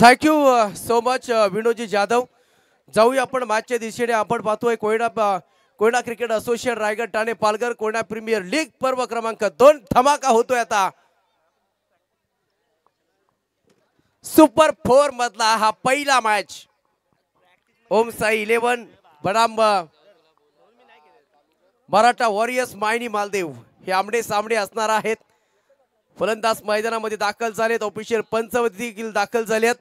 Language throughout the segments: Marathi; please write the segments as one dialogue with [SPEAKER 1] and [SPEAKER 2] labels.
[SPEAKER 1] Thank you so much Vinodji Jadhav. जाऊया आपण मॅचच्या दिशेने. आपण पाहतोय Koyna cricket association Raigad Thane Palghar Koyna premier league पर्व क्रमांक 2 धमाका होतोय आता. सुपर 4 मधला हा पहिला मॅच. ओम साई 11 बनाम मराठा वॉरियर्स मायनी मालदेव हे आमडे सामडे असणार आहेत. फलंदाज मैदानामध्ये दाखल झालेत. ऑफिशियल पंच देखील दाखल झालेत.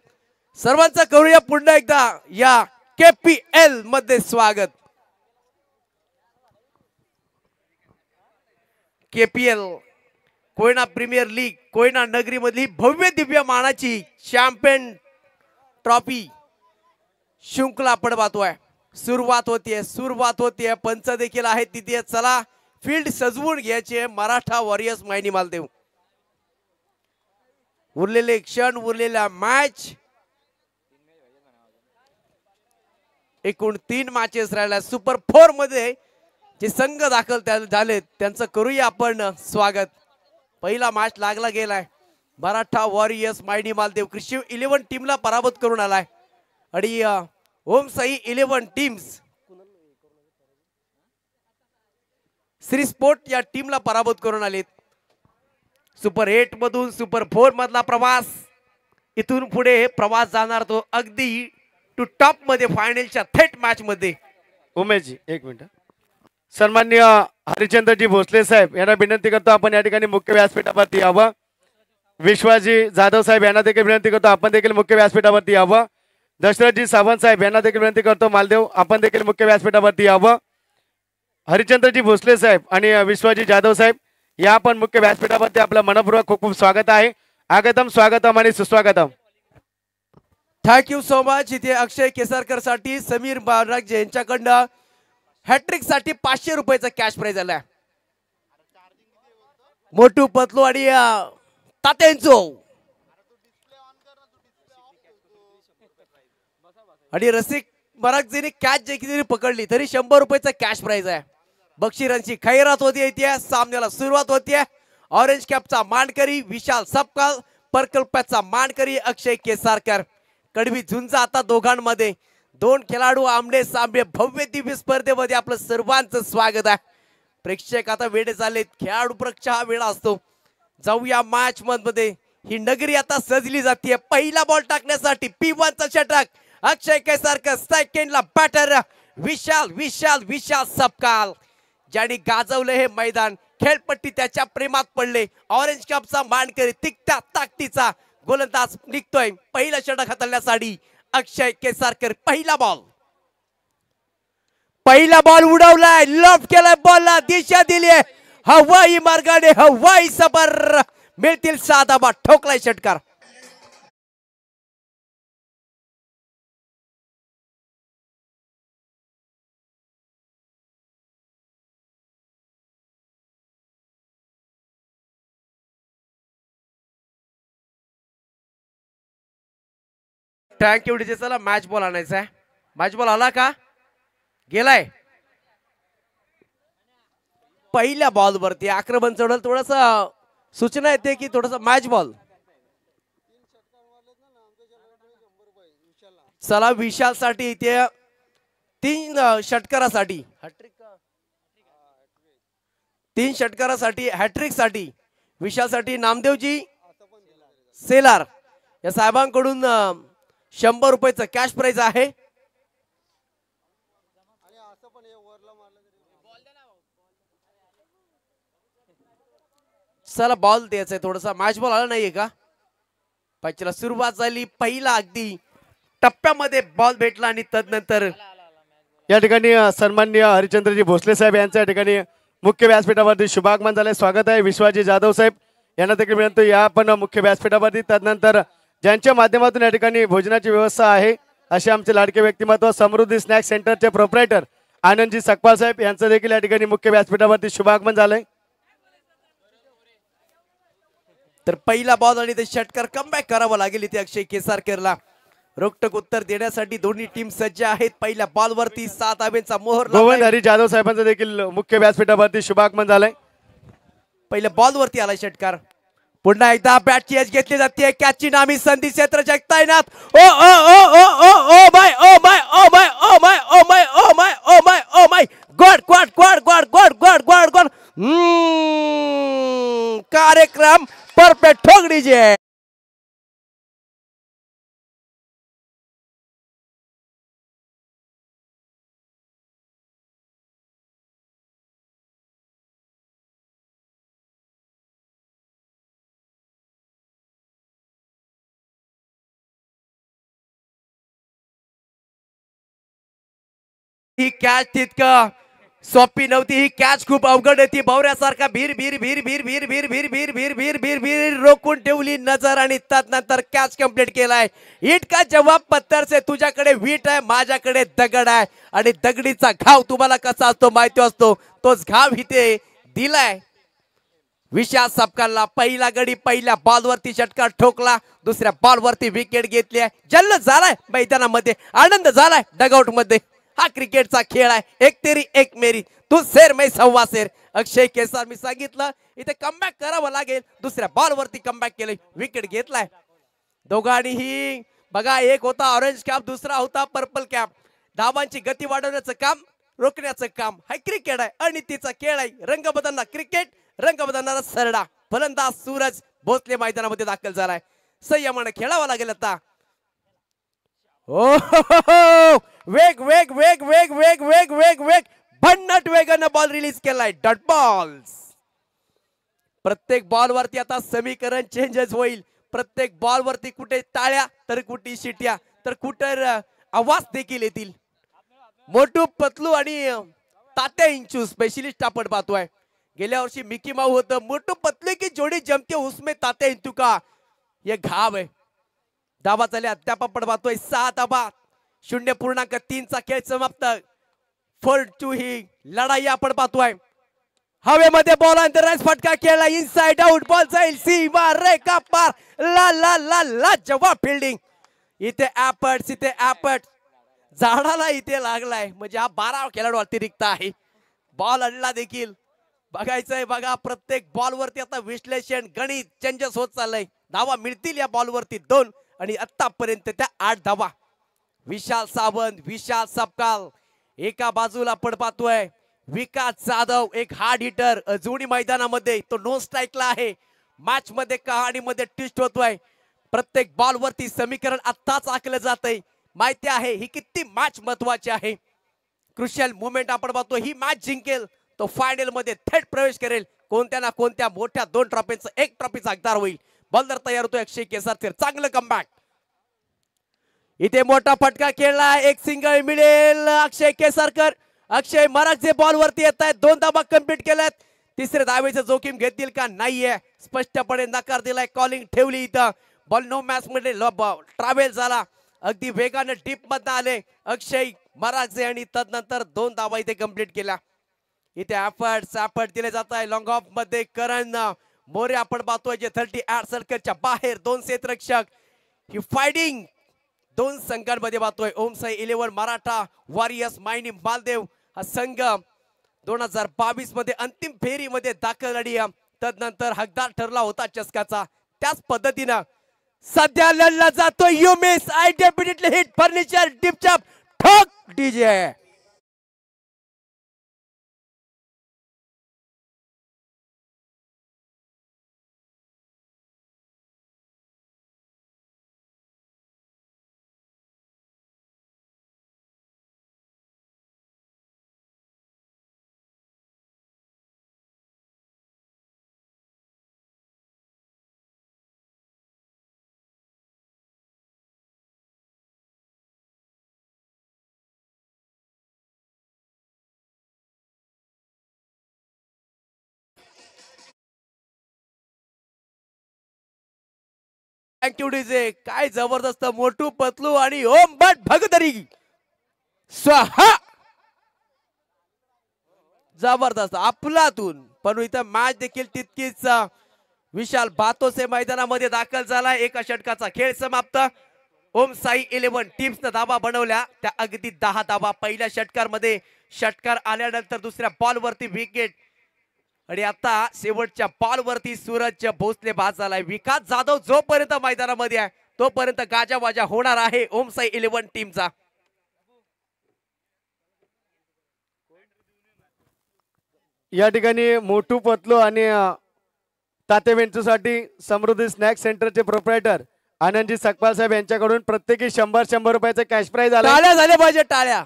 [SPEAKER 1] सर्वांचं करूया पुन्हा एकदा या KPL मध्ये स्वागत. KPL Koyna premier league Koyna नगरी मधली भव्य दिव्य मानाची चॅम्पियन ट्रॉफी शृंखला आपण पाहतोय. सुरुवात होतीये. पंच देखील आहेत तिथे. चला फील्ड सजवून घ्यायचे. मराठा वॉरियर्स मायनी मालदेव. उरलेले क्षण उरलेला मॅच. एकूण 3 मॅचेस राहिल्या. सुपर 4 मध्ये जे संघ दाखल झाले त्यांचं करूया आपण स्वागत. पहिला मॅच लागला गेलाय. मराठा वॉरियर्स मायनी मालदेव कृषी 11 टीमला पराभूत करून आलाय आणि ओम साई 11 टीम्स श्री स्पोर्ट या टीमला पराभूत करून आलेत. सुपर 8 मधून सुपर 4 मधला प्रवास. इथून पुढे प्रवास जाणार तो अगदी टू टॉप मध्ये फायनलच्या थेट मॅच मध्ये.
[SPEAKER 2] उमेशजी एक मिनिट. सन्माननीय हरिचंद्रजी भोसले साहेब यांना विनंती करतो आपण या ठिकाणी मुख्य व्यासपीठावरती यावं. विश्वाजी जाधव साहेब यांना देखील विनंती करतो आपण देखील मुख्य व्यासपीठावरती यावं. दशरथजी सावंत साहेब यांना देखील विनंती करतो मालदेव आपण देखील मुख्य व्यासपीठावरती यावं. हरिचंद्रजी भोसले साहेब आणि विश्वाजी जाधव साहेब या आपण मुख्य व्यासपीठावरती आपलं मनपूर्वक खूप खूप स्वागत आहे. आगतम स्वागतम आणि सुस्वागतम.
[SPEAKER 1] Thank you so much. इथे अक्षय केसरकर साठी समीर बाराग यांच्याकडनं हॅट्रिक साठी 500 रुपयाचा कॅश प्राइज आलाय. मोठू पतलू आणि तात्यांचो आणि रसिक बरागजीने कॅच देखील पकडली तरी 100 रुपयाचा कॅश प्राइज आहे. बक्षिरांची खैरात होती. इथे सामन्याला सुरुवात होतीये. ऑरेंज कॅपचा मानकरी विशाल सपकाळ. पर्पल कॅपचा मानकरी अक्षय केसरकर. कडवी झुंज आता दोघांमध्ये. 2 खेळाडू आमने सामने भव्य दिव्य स्पर्धेमध्ये आपलं सर्वांचं स्वागत आहे. प्रेक्षक आता वेळे झालेत. खेळाडू परीक्षा हा वेळा असतो. जाऊया मॅच मध्ये. ही नगरी आता सजली जाते. पहिला बॉल टाकण्यासाठी P1 चा षटक अक्षय केसरकर. सेकंडला बॅटर विशाल विशाल विशाल सपकाळ ज्यांनी गाजवले हे मैदान. खेळपट्टी त्याच्या प्रेमात पडले. ऑरेंज कपचा मानकरी तिकट्या ताकदीचा गोलंदाज निघतोय. पहिला षटक हाताळण्यासाठी अक्षय केसरकर. पहिला बॉल उडवलाय. लॉफ्ट केलाय. बॉलला दिशा दिली. हवाई मार्गाने हवाई सफर मिळतील. साधा बॉल ठोकलाय षटकार. Thank you DJ. चला मॅच बॉल आणायचा आहे. मॅच बॉल आला का? गेलाय. पहिल्या बॉल वरती आक्रमण चढल. थोडस सूचना येते की थोडस मॅच बॉल. चला विशाल साठी इथे 3 षटकारासाठी 3 षटकारासाठी हॅट्रिक साठी विशाल साठी नामदेवजी सेलार या साहेबांकडून 100 रुपयाचं कॅश प्राइज आहे. चला बॉल द्यायचा आहे. थोडासा मॅच बॉल आला नाहीये का? पाचला सुरुवात झाली. पहिला अगदी टप्प्यामध्ये बॉल भेटला आणि तदनंतर
[SPEAKER 2] या ठिकाणी सन्माननीय हरिचंद्रजी भोसले साहेब यांच्या ठिकाणी मुख्य व्यासपीठावरती शुभागमन झाले. स्वागत आहे. विश्वाजी जाधव साहेब यांना देखील विनंती या आपण मुख्य व्यासपीठावरती. तदनंतर ज्यांच्या माध्यमातून या ठिकाणी भोजनाची व्यवस्था आहे असे आमचे लाडके व्यक्तिमत्व समृद्धी स्नॅक्स सेंटरचे प्रोप्रायटर आनंदजी सकपाल साहेब यांचं देखील या ठिकाणी मुख्य व्यासपीठावरती शुभागमन झालंय.
[SPEAKER 1] तर पहिला बॉल आणि ते षटकार कमबॅक करावं लागेल इथे अक्षय केसरकरला. रोखठोक उत्तर देण्यासाठी दोन्ही टीम सज्ज आहेत. पहिल्या बॉल वरती 7 धाब्यांचा मोहर
[SPEAKER 2] गोविंद हरी जाधव साहेबांचं देखील मुख्य व्यासपीठावरती शुभागमन झालंय.
[SPEAKER 1] पहिल्या बॉल वरती आलाय षटकार. पुन्हा एकदा बॅटची एज घेतली जाते कॅचची नामी संधी क्षेत्र जगतायनाथ oh oh oh oh oh oh my oh my oh my oh my oh my oh my oh my oh my god god god god god god god god कार्यक्रम परफेक्ट ठोकडी जे ही कॅच तितकं सोपी नव्हती ही कॅच खूप अवघड होती भवऱ्यासारखा भीर भीर भीर भीर भीर भीर भीर भीर भीर भीर भीर भीर रोखून ठेवली नजर आणि त्यानंतर कॅच कंप्लीट केलाय ईट का जवाब पत्थर से तुझ्याकडे वीट आहे माझ्याकडे दगड आहे आणि दगडीचा घाव तुम्हाला कसा असतो माहिती असतो तोच घाव इथे दिलाय विशाल सपकालला पहिला गडी पहिल्या बॉलवरती षटकार ठोकला दुसऱ्या बॉलवरती विकेट घेतली आहे जल्लोष झालाय मैदानामध्ये आनंद झालाय डगआउट मध्ये हा क्रिकेटचा खेळ आहे एक तेरी एक मेरी तू शेर मै सव्वा शेर अक्षय केसार मी सांगितलं इथे कमबॅक करावं लागेल दुसऱ्या बॉलवरती कमबॅक केलं विकेट घेतलाय दोघांनीही बघा एक होता ऑरेंज कॅप दुसरा होता पर्पल कॅप धावांची गती वाढवण्याचं काम रोखण्याचं काम हा क्रिकेट आहे अनितीचा खेळ आहे रंग बदलणार क्रिकेट रंग बदलणारा सरडा फलंदाज सूरज भोसले मैदानामध्ये दाखल झालाय संयमाने खेळावा लागेल आता ओ वेग वेग वेग वेग वेग वेग वेग वेग भन्नाट वेगानं बॉल रिलीज केलाय डॉट बॉल्स प्रत्येक बॉल वरती आता समीकरण चेंजेस होईल प्रत्येक बॉल वरती कुठे टाळ्या तर कुठे शिट्या तर कुठे आवाज देखील येतील मोटू पतलू आणि तात्या इंचू स्पेशलिस्ट आपण पाहतोय गेल्या वर्षी मिकी माऊ होतं मोटू पतलू की जोडी जमते उसमें तात्या इंचू का ये घाव आहे धावा झाल्या अद्याप आपण पाहतोय 6 धावा 0.3 चा खेळ समाप्त 4-2 ही लढाई आपण पाहतोय हवेमध्ये बॉल अंतराळात फटका खेळला इनसाइड आउट बॉल जाईल सीमा रेखा पार ला ला ला ला जवाब फिल्डिंग इथे ॲपट झाडाला इथे लागलाय म्हणजे हा 12 खेळाडू अतिरिक्त आहे बॉल अडला देखील बघायचंय बघा प्रत्येक बॉल वरती आता विश्लेषण गणित चेंजेस होत चाललंय धावा मिळतील या बॉल वरती 2 आणि आतापर्यंत त्या 8 धावा विशाल सावंत विशाल सपकाल एका बाजूला आपण पाहतोय विकास जाधव एक हार्ड हिटर अजूनही मैदानामध्ये तो नो स्ट्राईकला आहे मॅच मध्ये कहाणीमध्ये ट्विस्ट होतोय प्रत्येक बॉल वरती समीकरण आत्ताच आखलं जातंय माहिती आहे ही किती मॅच महत्वाची आहे क्रुशियल मुवमेंट आपण पाहतो ही मॅच जिंकेल तो फायनल मध्ये थेट प्रवेश करेल कोणत्या ना कोणत्या मोठ्या 2 ट्रॉफीचा एक ट्रॉफीचा हकदार होईल बॉलर तयार होतोय अक्षय केसारकर चांगलं कमबॅक इथे मोठा फटका खेळला एक सिंगल मिळेल अक्षय केसारकर अक्षय मराठे बॉल वरती येत आहेत 2 धावा कंप्लीट केल्यात तिसऱ्या धावेचं जोखीम घेतील का नाहीये स्पष्टपणे नकार दिलाय कॉलिंग ठेवली इथं बॉल नो मॅच मध्ये ट्रॅव्हल झाला अगदी वेगाने डीप मध्ये आले अक्षय मराठे आणि तदनंतर 2 धावा इथे कंप्लीट केल्या इथे एफर्ट दिले जात आहे लॉंग ऑफ मध्ये करण मोरे आपण पाहतोय जे 38 सर्कलच्या बाहेर 2 क्षेत्ररक्षक ही फायटिंग 2 संघांमध्ये पाहतोय ओम साई 11 मराठा वॉरियर्स मायनी मालदेव हा संघ 2022 मध्ये अंतिम फेरीमध्ये दाखल आणि तदनंतर हकदार ठरला होता चषकाचा त्याच पद्धतीनं सध्या लढला जातोय you miss I definitely hit furniture डिपचप ठोक डीजे थँक्यू डीजे काय जबरदस्त मोटू पतलू आणि ओम भट भगदरी स्वाहा जबरदस्त आपलातून पण इथं मॅच देखील तितकीच विशाल बातोसे मैदानामध्ये दाखल झाला एका षटकाचा खेळ समाप्त ओम साई 11 टीम्सने धावा बनवल्या त्या अगदी 10 धावा पहिल्या षटकार मध्ये षटकार आल्यानंतर दुसऱ्या बॉल वरती विकेट आणि आता शेवटच्या बॉल वरती सूरज भोसले बाद झालाय. विकास जाधव जोपर्यंत मैदानामध्ये आहे तोपर्यंत गाजावाजा होणार आहे ओम साई 11 टीमचा.
[SPEAKER 2] या ठिकाणी मोठू पतलो आणि ताते वेंचूसाठी समृद्धी स्नॅक सेंटरचे प्रोप्रायटर आनंदजी सकपाल साहेब यांच्याकडून प्रत्येकी 100 रुपयाचा कॅश प्राइज आला.
[SPEAKER 1] टाळ्या झाल्या पाहिजे, टाळ्या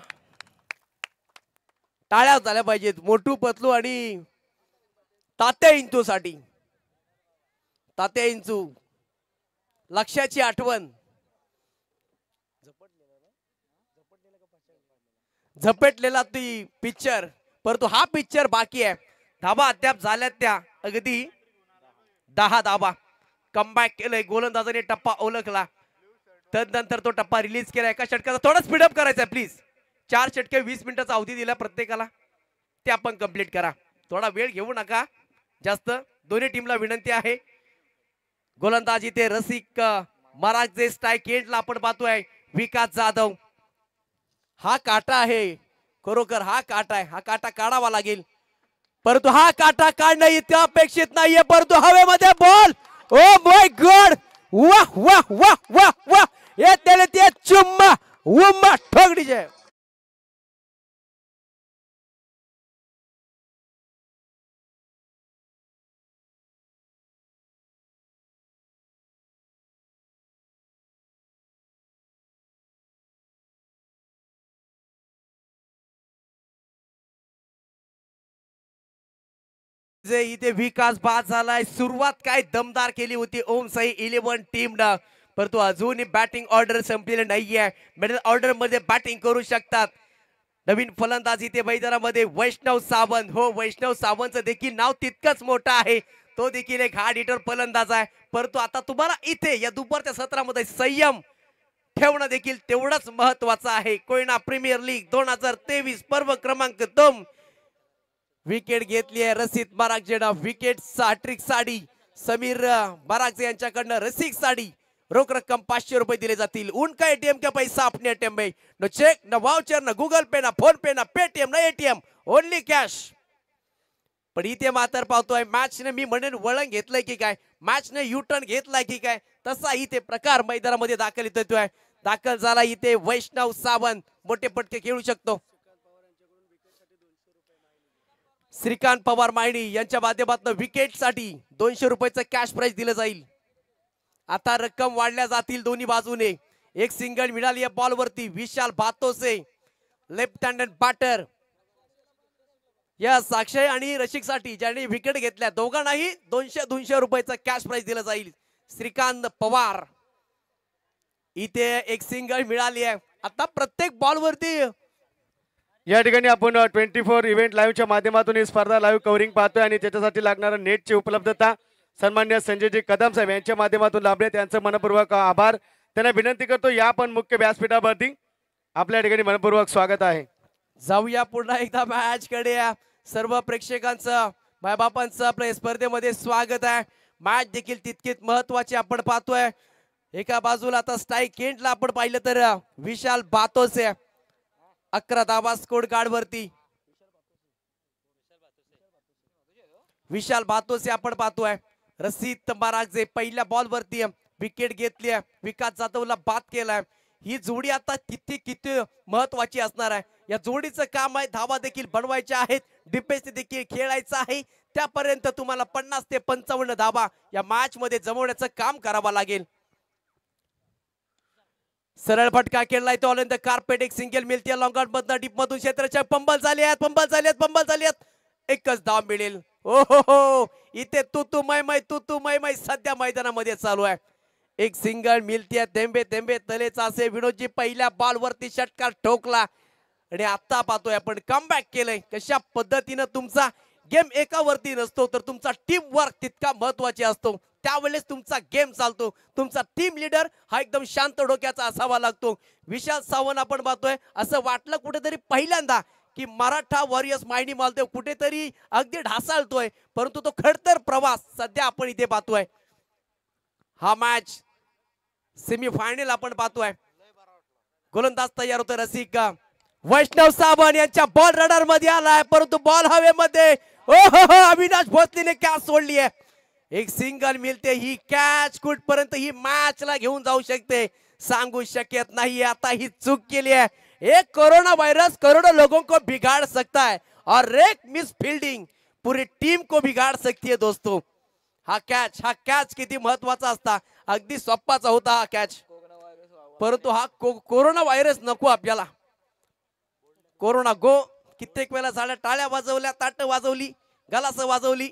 [SPEAKER 1] टाळ्या झाल्या पाहिजेत मोठू पतलू आणि तात्या इंचू साठी. तात्या इंचू लक्षाची आठवण, झपटलेला ती पिक्चर, परंतु हा पिक्चर बाकी आहे. धाबा अद्याप झाल्यात त्या अगदी 10 धाबा. कमबॅक केलंय गोलंदाजाने, टप्पा ओळखला, तदनंतर तो टप्पा रिलीज केला. एका षटकाचा थोडा स्पीडअप करायचा आहे प्लीज. 4 षटके 20 मिनिटाचा अवधी दिला प्रत्येकाला, ते आपण कंप्लीट करा. थोडा वेळ घेऊ नका जास्त. दोन्ही टीमला विनंती आहे. गोलंदाजी ते रसिक मराठे स्ट्राईक एंडला आपण पाहतोय विकास जाधव. हा काटा आहे, खरोखर हा काटा आहे, हा काटा काढावा लागेल, परंतु हा काटा काढणं इतकं अपेक्षित नाहीये. परंतु हवेमध्ये बॉल, ओ माय गॉड, वाह वाह वाह वाह वाह, ये त्याने ते चुम्मा उम्मा ठोकडीचे. जे इथे विकास बाद झालाय. सुरुवात काय दमदार केली होती ओम साई 11 टीमनं, परंतु अजूनही बॅटिंग ऑर्डर संपलेली नाहीये. मिडल ऑर्डर मध्ये बॅटिंग करू शकतात. नवीन फलंदाज इथे मैदानामध्ये वैष्णव सावंत. हो, वैष्णव सावंतचं देखील नाव तितकंच मोठं आहे. तो देखील एक हार्ड हिटर फलंदाज आहे. परंतु आता तुम्हाला इथे या दुपारच्या सत्रामध्ये संयम ठेवणं देखील तेवढंच महत्वाचं आहे. कोयना प्रीमियर लीग 2023 पर्व क्रमांक 2 विकेट घेतली आहे रसिक बरागजेनं. विकेट हॅट्रिक साडी समीर बरागजे यांच्याकडनं रसिक साडी. रोख रक्कम 500 रुपये दिले जातील. उनका एटीएम का पैसा अपने एटीएम में, न चेक न वाउचर न गूगल पे न फोन पे न पेटीएम न एटीएम, ओनली कॅश. पण इथे मात्र पाहतोय मॅचने मी म्हणेन वळण घेतलंय की काय, मॅचने यू टर्न घेतलाय की काय, तसा इथे प्रकार मैदानामध्ये दाखल येतोय. दाखल झाला इथे वैष्णव सावंत. मोठे पटके खेळू शकतो. श्रीकांत पवार मायणी यांच्या माध्यमातून विकेट साठी 200 रुपयाचं कॅश प्राइज दिलं जाईल. आता रक्कम वाढल्या जातील दोन्ही बाजूने. एक सिंगल मिळाली या बॉल वरती. विशाल भातोसे लेफ्ट हँडेड बॅटर. या साक्षय आणि रसिक साठी ज्यांनी विकेट घेतल्या दोघांनाही 200 रुपयाचं कॅश प्राइज दिलं जाईल. श्रीकांत पवार इथे एक सिंगल मिळाली आहे. आता प्रत्येक बॉल वरती
[SPEAKER 2] या ठिकाणी आपण 24 इव्हेंट लाईव्हच्या माध्यमातून ही स्पर्धा लाईव्ह कव्हरिंग पाहतोय आणि त्याच्यासाठी लागणारा नेटची उपलब्धता सन्मान्य संजयजी कदम साहेब यांच्या माध्यमातून लाभले. त्यांचं मनपूर्वक आभार. त्यांना विनंती करतो या पण मुख्य व्यासपीठावरती आपल्या ठिकाणी मनपूर्वक स्वागत आहे.
[SPEAKER 1] जाऊया पुन्हा एकदा मॅच कडे. सर्व प्रेक्षकांचं मायबापांचं आपल्या स्पर्धेमध्ये स्वागत आहे. मॅच देखील तितकीच महत्वाची आपण पाहतोय. एका बाजूला आता स्ट्राईक एंडला आपण पाहिलं तर विशाल भातोसे 11 धावा स्कोर कार्ड वरती. विशाल भातोसे आपण पाहतोय. रसिक बरागजे पहिल्या बॉल वरती विकेट घेतली. विकास जाधवला बाद केलाय. ही जोडी आता किती महत्वाची असणार आहे. या जोडीचं काम आहे धावा देखील बनवायच्या आहेत, डिफेन्स देखील खेळायचं आहे. त्यापर्यंत तुम्हाला 50 ते 55 धावा या मॅच मध्ये जमवण्याचं काम करावं लागेल. सरळ फटका खेळलाय तो ऑल इन द कार्पेट. एक सिंगल मिळते लॉंग आउट मधनं डीप मधून क्षेत्राच्या पंबल झाले आहेत. एकच धाव मिळेल. ओ हो, इथे तू मै सध्या मैदानामध्ये चालू आहे. एक सिंगल मिळते. थेंबे तलेचा असे विनोदजी पहिल्या बॉल वरती षटकार ठोकला आणि आता पाहतोय आपण कमबॅक केलंय. कशा पद्धतीनं तुमचा गेम एकावरती नसतो तर तुमचा टीम वर्क तितका महत्वाचा असतो. त्यावेळेस तुमचा गेम चालतो. तुमचा टीम लीडर हा एकदम शांत डोक्याचा असावा लागतो. विशाल सावंत आपण पाहतोय. असं वाटलं कुठेतरी पहिल्यांदा की मराठा वॉरियर्स मायनी मालदेव कुठेतरी अगदी ढासाळतोय, परंतु तो खडतर प्रवास सध्या आपण इथे पाहतोय. हा मॅच सेमीफायनल आपण पाहतोय. गोलंदाज तयार होतोय रसिक वैष्णव सावंत यांच्या बॉल रडार मध्ये आलाय, परंतु बॉल हवेमध्ये हो अविनाश भोसलेने कॅच सोडली आहे. एक सिंगल मिळते. ही कॅच कुठपर्यंत ही मॅचला घेऊन जाऊ शकते सांगू शकत नाही. आता ही चूक केली है. एक कोरोना वायरस करोड़ों लोगों को बिगाड़ सकता है और एक मिस फील्डिंग पूरी टीम को बिगाड़ सकती है दोस्तों. हा कॅच किती महत्वाचा असता. अगदी सोप्पाचा होता हा कॅच, परंतु हा कोरोना व्हायरस नको आपल्याला. कोरोना गो. कित्येक वेळा झाल्या, टाळ्या वाजवल्या, ताट वाजवली, गलास वाजवली,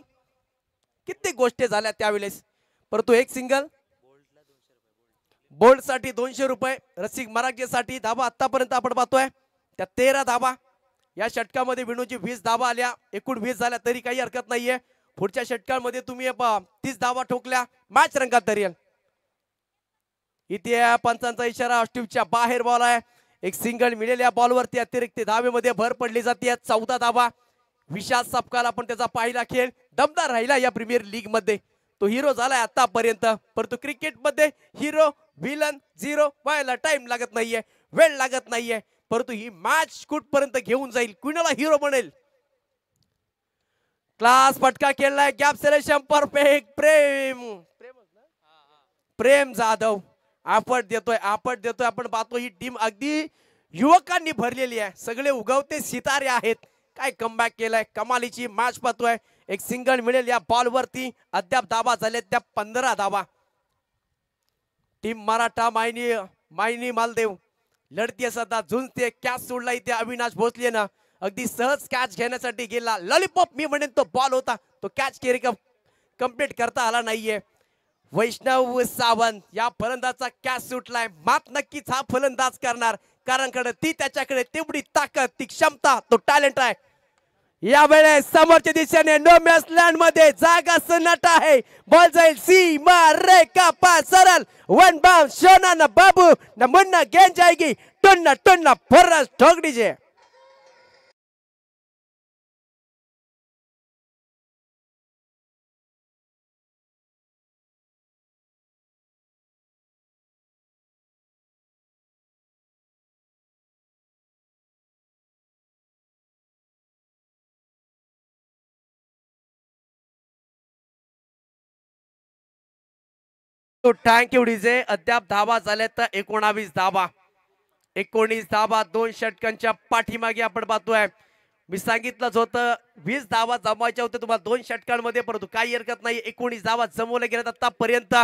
[SPEAKER 1] कित्येक गोष्टी झाल्या त्यावेळेस. परंतु एक सिंगल. बोल्ड साठी 200 रुपये. रसिक मराठे साठी धाबा आतापर्यंत आपण पाहतोय त्या 13 धाबा. या षटकामध्ये विनोजी 20 धाबा आल्या. एकूण 20 झाल्या तरी काही हरकत नाहीये. पुढच्या षटकामध्ये तुम्ही 30 धाबा ठोकल्या, मॅच रंगात धरेल. इथे पंचांचा इशारा. ऑस्ट्रिपच्या बाहेर बॉल आहे. एक सिंगल मिळेल. या बॉलवरती अतिरिक्त धावेमध्ये भर पडली जाते. 14 धाबा. विशाल सपकाल आपण त्याचा पाहिला खेळ दमदार राहिला या प्रीमियर लीग मध्ये. तो हिरो झालाय आतापर्यंत. परंतु क्रिकेट मध्ये हिरो विलन झिरो व्हायला टाइम लागत नाहीये, वेळ लागत नाहीये. परंतु ही मॅच कुठपर्यंत घेऊन जाईल, कुणाला हिरो बनेल. क्लास फटका खेळलाय. Gap selection perfect. Prem Jadhav आपट देतोय. आपण पाहतो ही टीम अगदी युवकांनी भरलेली आहे. सगळे उगवते सितारे आहेत. काय कमबॅक केलाय, कमालीची मॅच पाहतोय. एक सिंगल मिळेल. या बॉल वरती अद्याप धाबा झाले त्या 15 धाबा. टीम मराठा मायनी मालदेव लढतीये सध्या, झुंजते. कॅच सोडला इथे अविनाश भोसले ना. अगदी सहज कॅच घेण्यासाठी गेला. लॉलीपॉप मी म्हणेन तो बॉल होता. तो कॅच कंप्लीट करता आला नाहीये. वैष्णव सावंत या फलंदाजचा कॅच सुटलाय. मात नक्कीच हा फलंदाज करणार, कारण त्याच्याकडे तेवढी ताकद, ती क्षमता, तो टॅलेंट आहे. यावेळेस समोरच्या दिशेने नो मॅच लँड मध्ये जागा सन्नाटा आहे. बॉल जाईल सीमा रेखा पार सरळ. वन बाउंड शोना ना बाबू ना मुन्ना गेंद जाएगी टुन्ना टुन्ना फर्रास ठोक दीजिए. Thank you DJ. अद्याप धावा झाल्या तर 19 धावा. 19 धावा 2 षटकांच्या पाठीमागे आपण पाहतोय. मी सांगितलंच होतं 20 धावा जमवायच्या होत्या तुम्हाला 2 षटकांमध्ये, परंतु काही हरकत नाही. 19 धावा जमवल्या गेल्यात आतापर्यंत.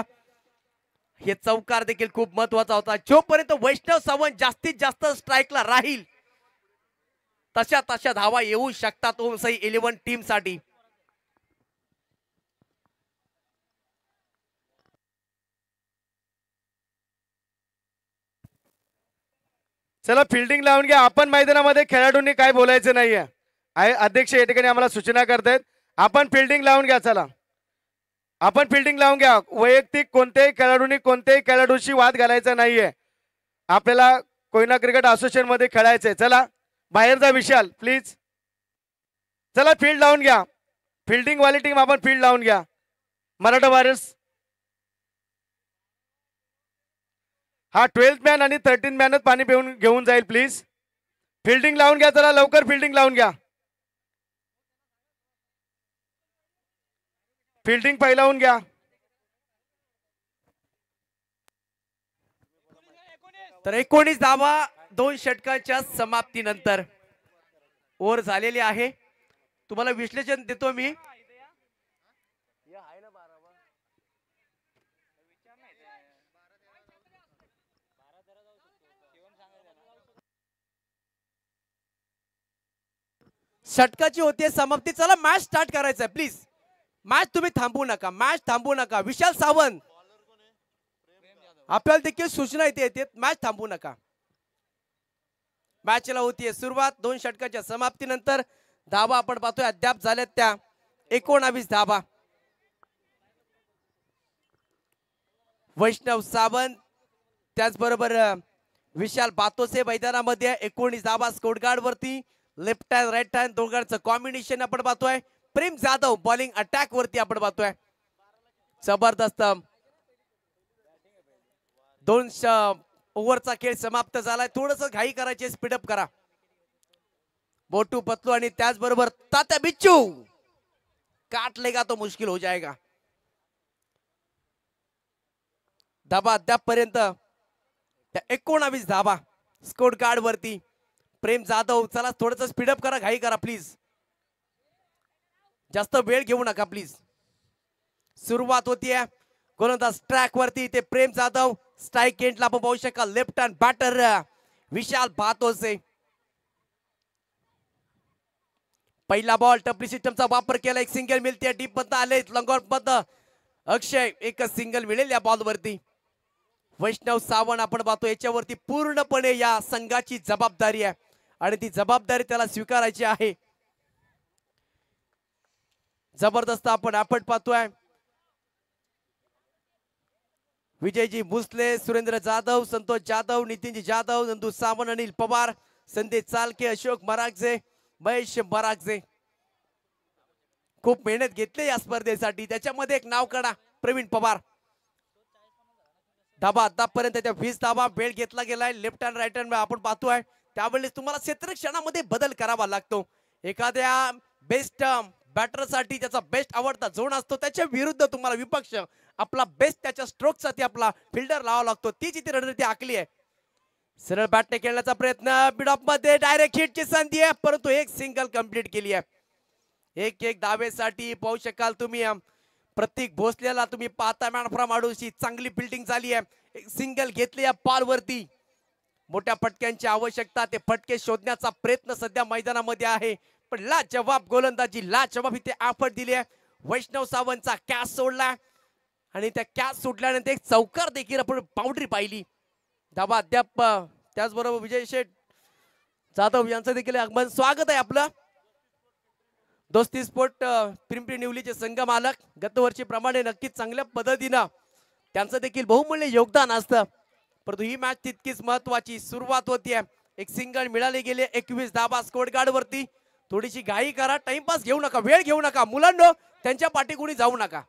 [SPEAKER 1] हे चौकार देखील खूप महत्वाचा होता. जोपर्यंत वैष्णव सावंत जास्तीत जास्त स्ट्राईकला राहील तशा धावा येऊ शकतात ओमसाई 11 टीम साठी.
[SPEAKER 2] चला फिल्डिंग लावून घ्या. आपण मैदानामध्ये खेळाडूंनी काय बोलायचं नाहीये. अध्यक्ष या ठिकाणी आम्हाला सूचना करतायत. आपण फिल्डिंग लावून घ्या. चला आपण फिल्डिंग लावून घ्या. वैयक्तिक कोणत्याही खेळाडूंनी कोणत्याही खेळाडूशी वाद घालायचा नाहीये. आपल्याला कोयना क्रिकेट असोसिएशन मध्ये खेळायचंय. चला बाहेर जा विशाल प्लीज. चला फील्ड लावून घ्या. फिल्डिंग वाली टीम आपण फील्ड लावून घ्या. मराठा वारियर्स हा 12th मॅन आणि 13th मॅनच पाणी पिऊन घेऊन जाईल प्लीज. फिल्डिंग लावून घ्या. चला लवकर फिल्डिंग लावून घ्या. फिल्डिंग पहिला लावून घ्या.
[SPEAKER 1] तर 19 धावा 2 षटकांच्या समाप्तीनंतर ओव्हर झालेली आहे. तुम्हाला विश्लेषण देतो मी. षटकाची होते समाप्ती. चला मॅच स्टार्ट करायचं आहे प्लीज. मॅच तुम्ही थांबवू नका, मॅच थांबवू नका. विशाल सावंत आपल्याला देखील सूचना येते, मॅच थांबवू नका. मॅचला होतीये सुरुवात. 2 षटकाच्या समाप्तीनंतर धावा आपण पाहतोय अद्याप झाल्यात त्या 19 धावा. वैष्णव सावंत त्याचबरोबर विशाल बातोसे मैदानामध्ये 19 धावा स्कोर गार्ड वरती. लेफ्ट हँड राईट हँड दोघांचं कॉम्बिनेशन आपण पाहतोय. प्रेम जाधव बॉलिंग अटॅक वरती आपण पाहतोय. जबरदस्त 2 ओव्हरचा खेळ समाप्त झालाय. थोडस घाई करायचे, स्पीडअप करा. मोटू पतलू आणि त्याचबरोबर तात्या बिच्चू काट लेगा तो मुश्किल हो जाएगा. धाबा अद्यापपर्यंत 19 धाबा स्कोर कार्ड वरती. प्रेम जाधव, चला थोडंसं स्पीडअप करा, घाई करा प्लीज, जास्त वेळ घेऊ नका प्लीज. सुरुवात होतीये गोलंदाज ट्रॅक वरती. ते प्रेम जाधव स्ट्राइक एंडला आपण पाहू शकाल. लेफ्ट हँड बॅटर विशाल भातोसे. पहिला बॉल टपली सिस्टमचा वापर केला. एक सिंगल मिळते. डीप मध्ये आले लंगॉट मध्ये अक्षय. एकच सिंगल मिळेल या बॉल वरती. वैष्णव सावंत आपण पाहतो याच्यावरती पूर्णपणे या संघाची जबाबदारी आहे आणि ती जबाबदारी त्याला स्वीकारायची आहे. जबरदस्त आपण पाहतोय. विजयजी भोसले, सुरेंद्र जाधव, संतोष जाधव, नितीनजी जाधव, नंदू सावंत, अनिल पवार, संदेश चालके, अशोक मरागजे, महेश मरागजे. खूप मेहनत घेतली या स्पर्धेसाठी. त्याच्यामध्ये एक नाव काढा, प्रवीण पवार. धाबा आतापर्यंत त्या 20 धाबा वेळ घेतला गेलाय. लेफ्ट हँड राईट हँड आपण पाहतोय. त्यावेळेस तुम्हाला क्षेत्ररक्षणामध्ये बदल करावा लागतो. एखाद्या बेस्ट बॅटर साठी त्याचा बेस्ट आवडता झोन असतो, त्याच्या विरुद्ध तुम्हाला विपक्ष आपला बेस्ट त्याच्या स्ट्रोक साठी आपला फिल्डर लावावा लागतो. तीच इथे रणनीती आखली आहे. सरळ बॅटने खेळण्याचा प्रयत्न. मिड ऑफ मध्ये डायरेक्ट हिटची संधी आहे, परंतु एक सिंगल कंप्लीट केली आहे. एक धावेसाठी पाहू शकाल तुम्ही. प्रतीक भोसलेला तुम्ही पाहता मॅन फ्रॉम आडूशी चांगली फिल्डिंग झाली आहे. एक सिंगल घेतली या बॉल वरती. मोठ्या फटक्यांची आवश्यकता, ते फटके शोधण्याचा प्रयत्न सध्या मैदानामध्ये आहे. पण लाजवाब गोलंदाजी, लाजवाब इथे एफर्ट दिली आहे. वैष्णव सावंतचा कॅच सोडला आणि त्या कॅच सोडल्यानंतर एक चौकार देखील आपण बाउंड्री पाहिली. धाबा अद्याप. त्याचबरोबर विजय शेठ जाधव यांचं देखील आगमन. स्वागत आहे आपलं. दोस्ती स्पोर्ट पिंपरी निवलीचे संघ मालक गतवर्षी प्रमाणे नक्कीच चांगल्या पद्धतीनं त्यांचं देखील बहुमूल्य योगदान असतं, परंतु ही मॅच तितकीच महत्वाची. सुरुवात होतीये. एक सिंगल मिळाले गेले. 21 धाबा स्कोर कार्ड वरती. थोडीशी घाई करा, टाइमपास घेऊ नका, वेळ घेऊ नका मुलांनो. त्यांच्या पाठी कुणी जाऊ नका,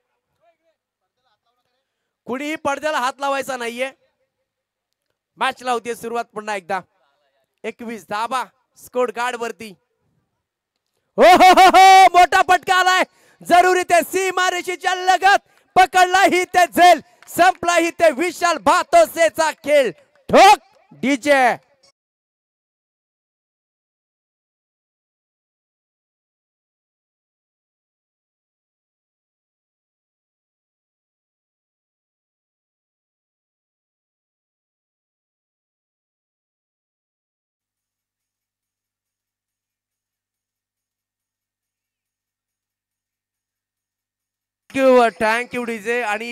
[SPEAKER 1] कुणीही पडद्याला हात लावायचा नाहीये. मॅच लावते सुरुवात पुन्हा एकदा. 21 धाबा स्कोर कार्ड वरती. हो हो हो हो, मोठा फटका आलाय. जरुरी ते सीमा रेषेच्या लगत पकडला ही ते झेल. संपला ही ते विशाल भातोसेचा खेळ. ठोक डीजे. Thank you DJ. आणि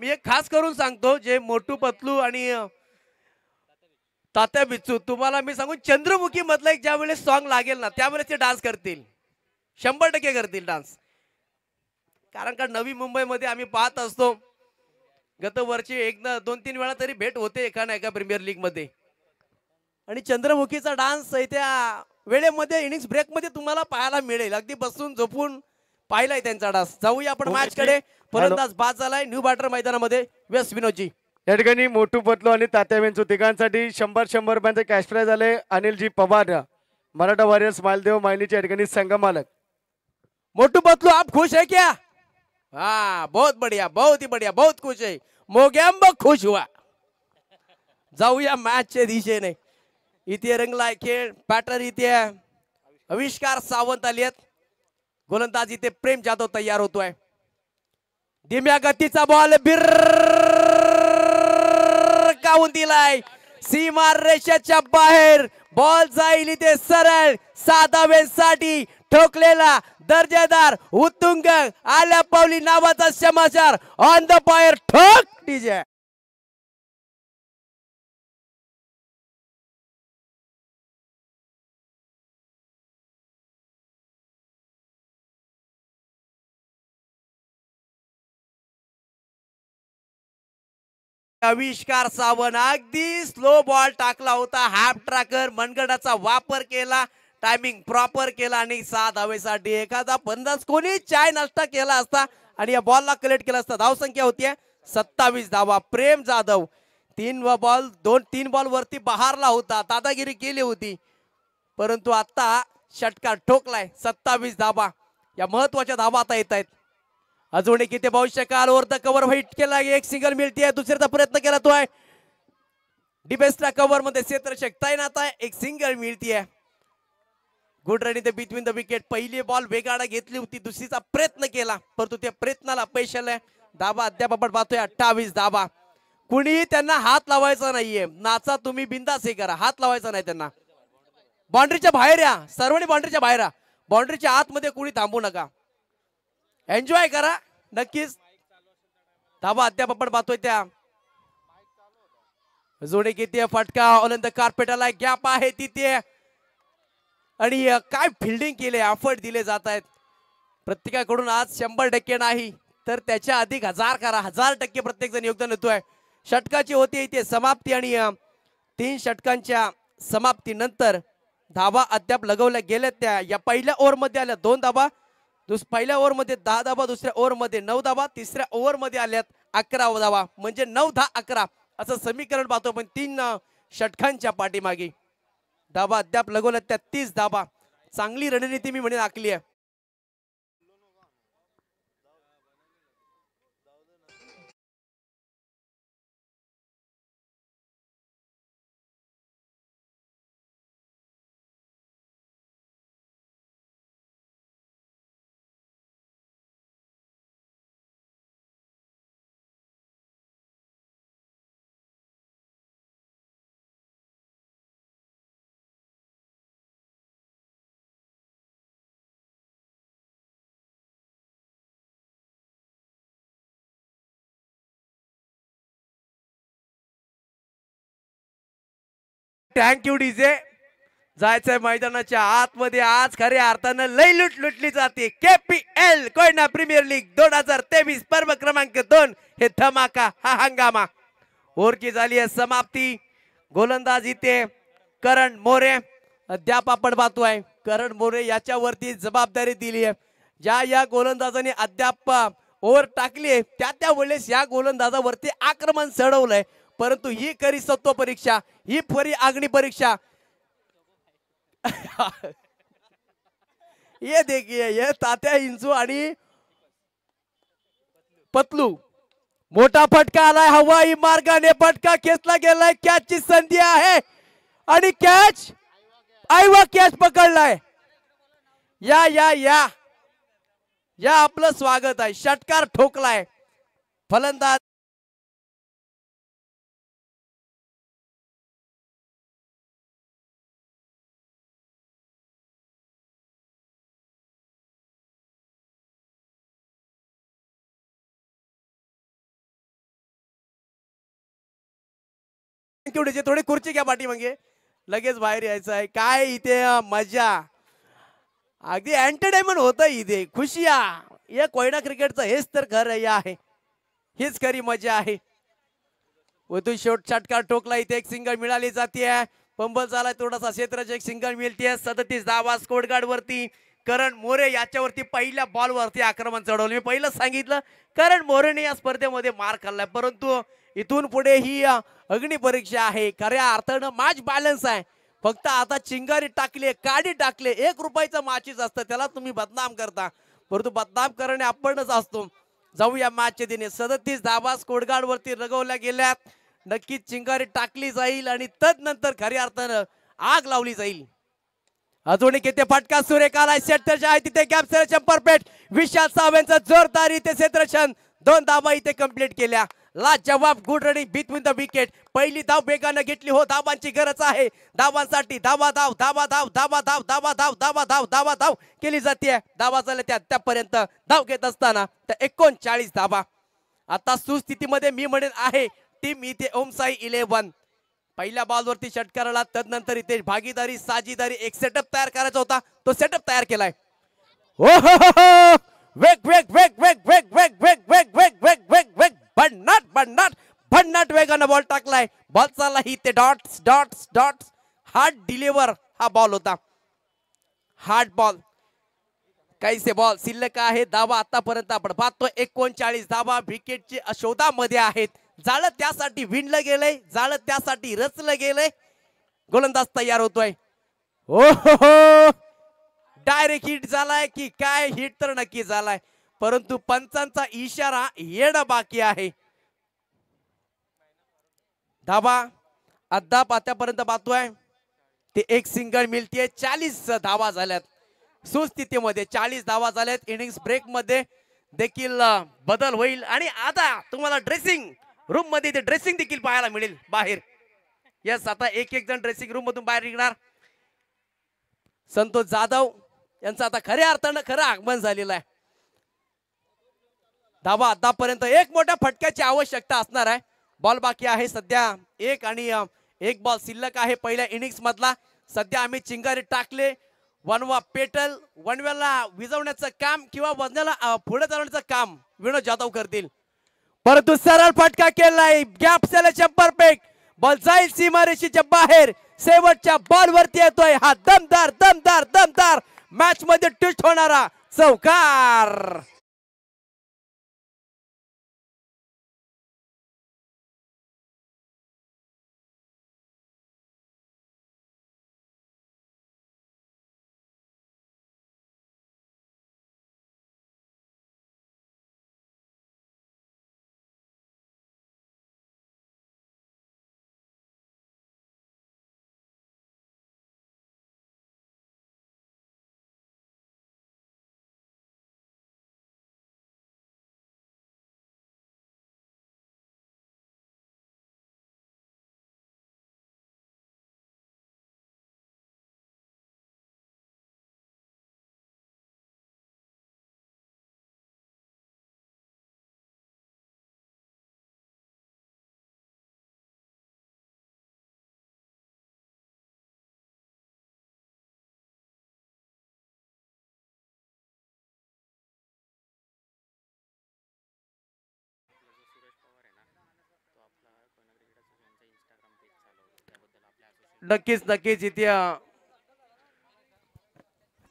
[SPEAKER 1] मी एक खास करून सांगतो, जे मोटू पतलू आणि तात्या बिच्चू, तुम्हाला मी सांगू चंद्रमुखी मधला एक ज्या वेळेस सॉन्ग लागेल ना, त्यावेळेस ते डान्स करतील, 100% करतील डान्स. कारण का नवी मुंबईमध्ये आम्ही पाहत असतो, गत वर्षी 2-3 वेळा तरी भेट होते एका ना एका प्रीमियर लीग मध्ये. आणि चंद्रमुखीचा डान्स त्या वेळेमध्ये इनिंग्स ब्रेक मध्ये तुम्हाला पाहायला मिळेल. अगदी बसून झोपून पाहिलाय त्यांचा डान्स. जाऊया आपण मॅच कडे. फलंदाज बाद झालाय न्यू बॅटर मैदानामध्ये. व्यस विनोदजी.
[SPEAKER 2] या ठिकाणी मोठू पतलू आणि तात्या वेंचू तिघांसाठी 100 रुपयांचे कॅश प्राइज आले. अनिलजी पवार, मराठा वॉरियर्स, मालदेव मायनीचे या ठिकाणी संघ मालक.
[SPEAKER 1] मोटू पतलू आप खुश है क्या? हाँ बहुत बढ़िया, बहुत ही बढ़िया, बहुत खुश है. मोगॅम्ब खुश हुआ. जाऊया मॅचच्या दिशेने. इथे रंगलाय खेळ. बॅटर इथे आविष्कार सावंत आले आहेत. गोलंदाज इथे प्रेम जाधव तयार होतोय. धीम्या गतीचा बॉल बिर काऊन दिलाय. सीमा रेषेच्या बाहेर बॉल जाईल इथे सरळ. 6 धावेसाठी ठोकलेला दर्जेदार उत्तुंग आल्या पावली नावाचा समाचार ऑन द फायर. ठोक डीजे. आविष्कार सावंत अगदी स्लो बॉल टाकला होता. हाफ ट्रॅकर मनगडाचा वापर केला, टायमिंग प्रॉपर केला आणि 6 धावेसाठी एखादा फलंदाज कोणी चाय नाश्ता केला असता आणि या बॉलला कलेक्ट केला असता. धावसंख्या होती 27 धावा. प्रेम जाधव 3 बॉल वरती बहारला होता, दादागिरी केली होती, परंतु आता षटकार ठोकलाय. 27 धावा. या महत्वाच्या धावा आता येत आहेत. अजून एक इथे पाहू शकाल वर द कव्हर व्हाईट केला, एक सिंगल मिळते. दुसऱ्याचा प्रयत्न केला तो आहे डिफेन्सच्या कव्हर मध्ये क्षेत्ररक्षक तैनात आहे, एक सिंगल मिळतीये. गुड रन इथे बिटवीन द विकेट. पहिली बॉल वेगाडा घेतली होती, दुसरीचा प्रयत्न केला परंतु त्या प्रयत्नाला पैसे आले. धाबा अद्याप आपण पाहतोय 28 धाबा. कुणी त्यांना हात लावायचा नाहीये, नाचा तुम्ही बिंदास हे करा, हात लावायचा नाही त्यांना. बाउंड्रीच्या बाहेर या, सर्वांनी बाउंड्रीच्या बाहेर. बाउंड्रीच्या आतमध्ये कुणी थांबू नका, एन्जॉय करा नक्कीच. धाबा अद्याप आपण पाहतोय त्या जोडे किती फटका ऑन द कार्पेटला गॅप आहे तिथे. आणि काय फिल्डिंग केले, एफर्ट दिले जात आहेत प्रत्येकाकडून. आज 100% नाही तर त्याच्या अधिक 1000 करा, 1000% प्रत्येक जण योगदान देतोय. षटकाची होती इथे समाप्ती आणि 3 षटकांच्या समाप्तीनंतर धाबा अद्याप लगवल्या गेल्यात. त्या या पहिल्या ओव्हर मध्ये आल्या 2 धाबा, पहिल्या ओव्हर मध्ये 10 धाबा, दुसऱ्या ओव्हर मध्ये 9 धाबा, तिसऱ्या ओव्हर मध्ये आल्यात 11 धाबा. म्हणजे 9, 10, 11 असं समीकरण पाहतो. पण 3 षटकांच्या पाठीमागे धाबा अद्याप लगवल्यात त्या 30 धाबा. चांगली रणनीती मी म्हणेन आखली आहे. Thank you DJ. जायचंय मैदानाच्या आतमध्ये. आज खऱ्या अर्थानं लई लुटली जाते. KPL कोयना प्रीमियर लीग 2023 पर्व क्रमांक 2. हे धमाका हा हंगामा. ओरची झाली आहे समाप्ती. गोलंदाज इथे करण मोरे. अद्याप आपण पाहतोय करण मोरे याच्यावरती जबाबदारी दिली आहे. ज्या या गोलंदाजाने अद्याप ओव्हर टाकली त्या वेळेस या गोलंदाजावरती आक्रमण चढवलंय. परंतु ही खरी सत्व परीक्षा, ही खरी अग्नि परीक्षा. ये देखिए ये तात्या इंचू आणि पतलू. मोठा फटका आलाय, हवाई मार्गाने फटका खेचला गेलाय. कॅचची संधी आहे आणि कॅच आयवा कॅच पकडलाय. या या या या आपलं स्वागत आहे. षटकार ठोकलाय फलंदाज. थोडी खुर्ची घ्या पाठी मागे, लगेच बाहेर यायचं आहे. काय इथे मजा, अगदी एंटरटेनमेंट होत इथे. खुशिया या कोयना क्रिकेटचं हेच तर खरं आहे, हीच खरी मजा आहे. वतू शॉट षटकार ठोकला. इथे एक सिंगल मिळाली जाते. पंबल झाला थोडासा क्षेत्राची, एक सिंगल मिळते. 37 धावा स्कोर गार्ड वरती. करण मोरे याच्यावरती पहिल्या बॉल वरती आक्रमण चढवलं. मी पहिलं सांगितलं करण मोरेने या स्पर्धेमध्ये मार खाल्लाय. परंतु इथून पुढे ही अग्नि परीक्षा आहे. खऱ्या अर्थानं मॅच बॅलन्स आहे. फक्त आता चिंगारी टाकली, काडी टाकले, 1 रुपयाचं माचीच असतं, त्याला तुम्ही बदनाम करता. परंतु बदनाम करणे आपणच असतो. जाऊया मॅचच्या दिने. 37 धावा स्कोर गार्ड वरती रगवल्या गेल्यात. नक्कीच चिंगारी टाकली जाईल आणि तदनंतर खऱ्या अर्थानं आग लावली जाईल. अजून एक इथे फटका सुरेख आलाय. सेटरच्या आहे तिथे गॅप सेलेक्शन परफेक्ट. विशाल सावेंचा जोरदार इथे क्षेत्ररक्षण. 2 धावा इथे कंप्लीट केल्या. लाजवाब good running between the wicket. पहिली धाव वेगानं घेतली. हो, धावांची गरज आहे. धावांसाठी धावा धाव धावा धाव धावा धाव धावा धाव धावा धाव धावा धाव केली जाते. धावा झाल्या त्यापर्यंत धाव घेत असताना त्या 39 धावा. आता सुस्थितीमध्ये मी म्हणेन आहे टीम इथे ओमसाई 11. पहिल्या बॉलवरती षटकाराला, तदनंतर इथे भागीदारी साझीदारी एक सेटअप तयार करायचा होता, तो सेटअप तयार केलाय. हो हो हो, वेग वेग वेग वेग वेग वेग वेग वेग वेग वेग वेग वेग भन्नाट भन्नाट भन्नाट वेगानं बॉल टाकलाय. बॉल चालला इथे dots dots dots. Hard deliver हा बॉल होता, हार्ड बॉल. कैसे बॉल शिल्लक आहे. धावा आतापर्यंत आपण पाहतो 39 धावा विकेटची शोधामध्ये आहेत. जाळं त्यासाठी विणलं गेलंय, जाळं त्यासाठी रचलं गेलंय. गोलंदाज तयार होतोय. ओ हो हो, डायरेक्ट हिट झालाय की काय? हिट तर नक्की झालाय, परंतु पंचांचा इशारा येणं बाकी आहे. धाबा अद्याप आतापर्यंत पाहतोय ते एक सिंगल मिळतीये. 40 धावा झाल्यात सुस्थितीमध्ये. 40 धावा झाल्यात. इनिंग्स ब्रेक मध्ये देखील बदल होईल आणि आता तुम्हाला ड्रेसिंग रूम मध्ये ते ड्रेसिंग देखील पाहायला मिळेल बाहेर. यस, आता एक एक जण ड्रेसिंग रूम मधून बाहेर निघणार. संतोष जाधव यांचं आता खऱ्या अर्थानं खरं आगमन झालेलं आहे. धावा आतापर्यंत एक मोठ्या फटक्याची आवश्यकता असणार आहे. बॉल बाकी आहे सध्या एक आणि एक बॉल शिल्लक आहे पहिल्या इनिंग्स मधला. सध्या आम्ही चिंगारी टाकले. वनवा पेटल. वनव्याला विजवण्याचं काम किंवा वजनाला पुढे चालवण्याचं काम विनोद जाधव करतील, परंतु सरळ फटका केलाय. Gap selection perfect. बॉल जाईल सीमारेषेच्या बाहेर. शेवटच्या बॉल वरती येतोय हा दमदार दमदार दमदार मॅच मध्ये ट्विस्ट होणारा चौकार. नक्कीच नक्कीच इथे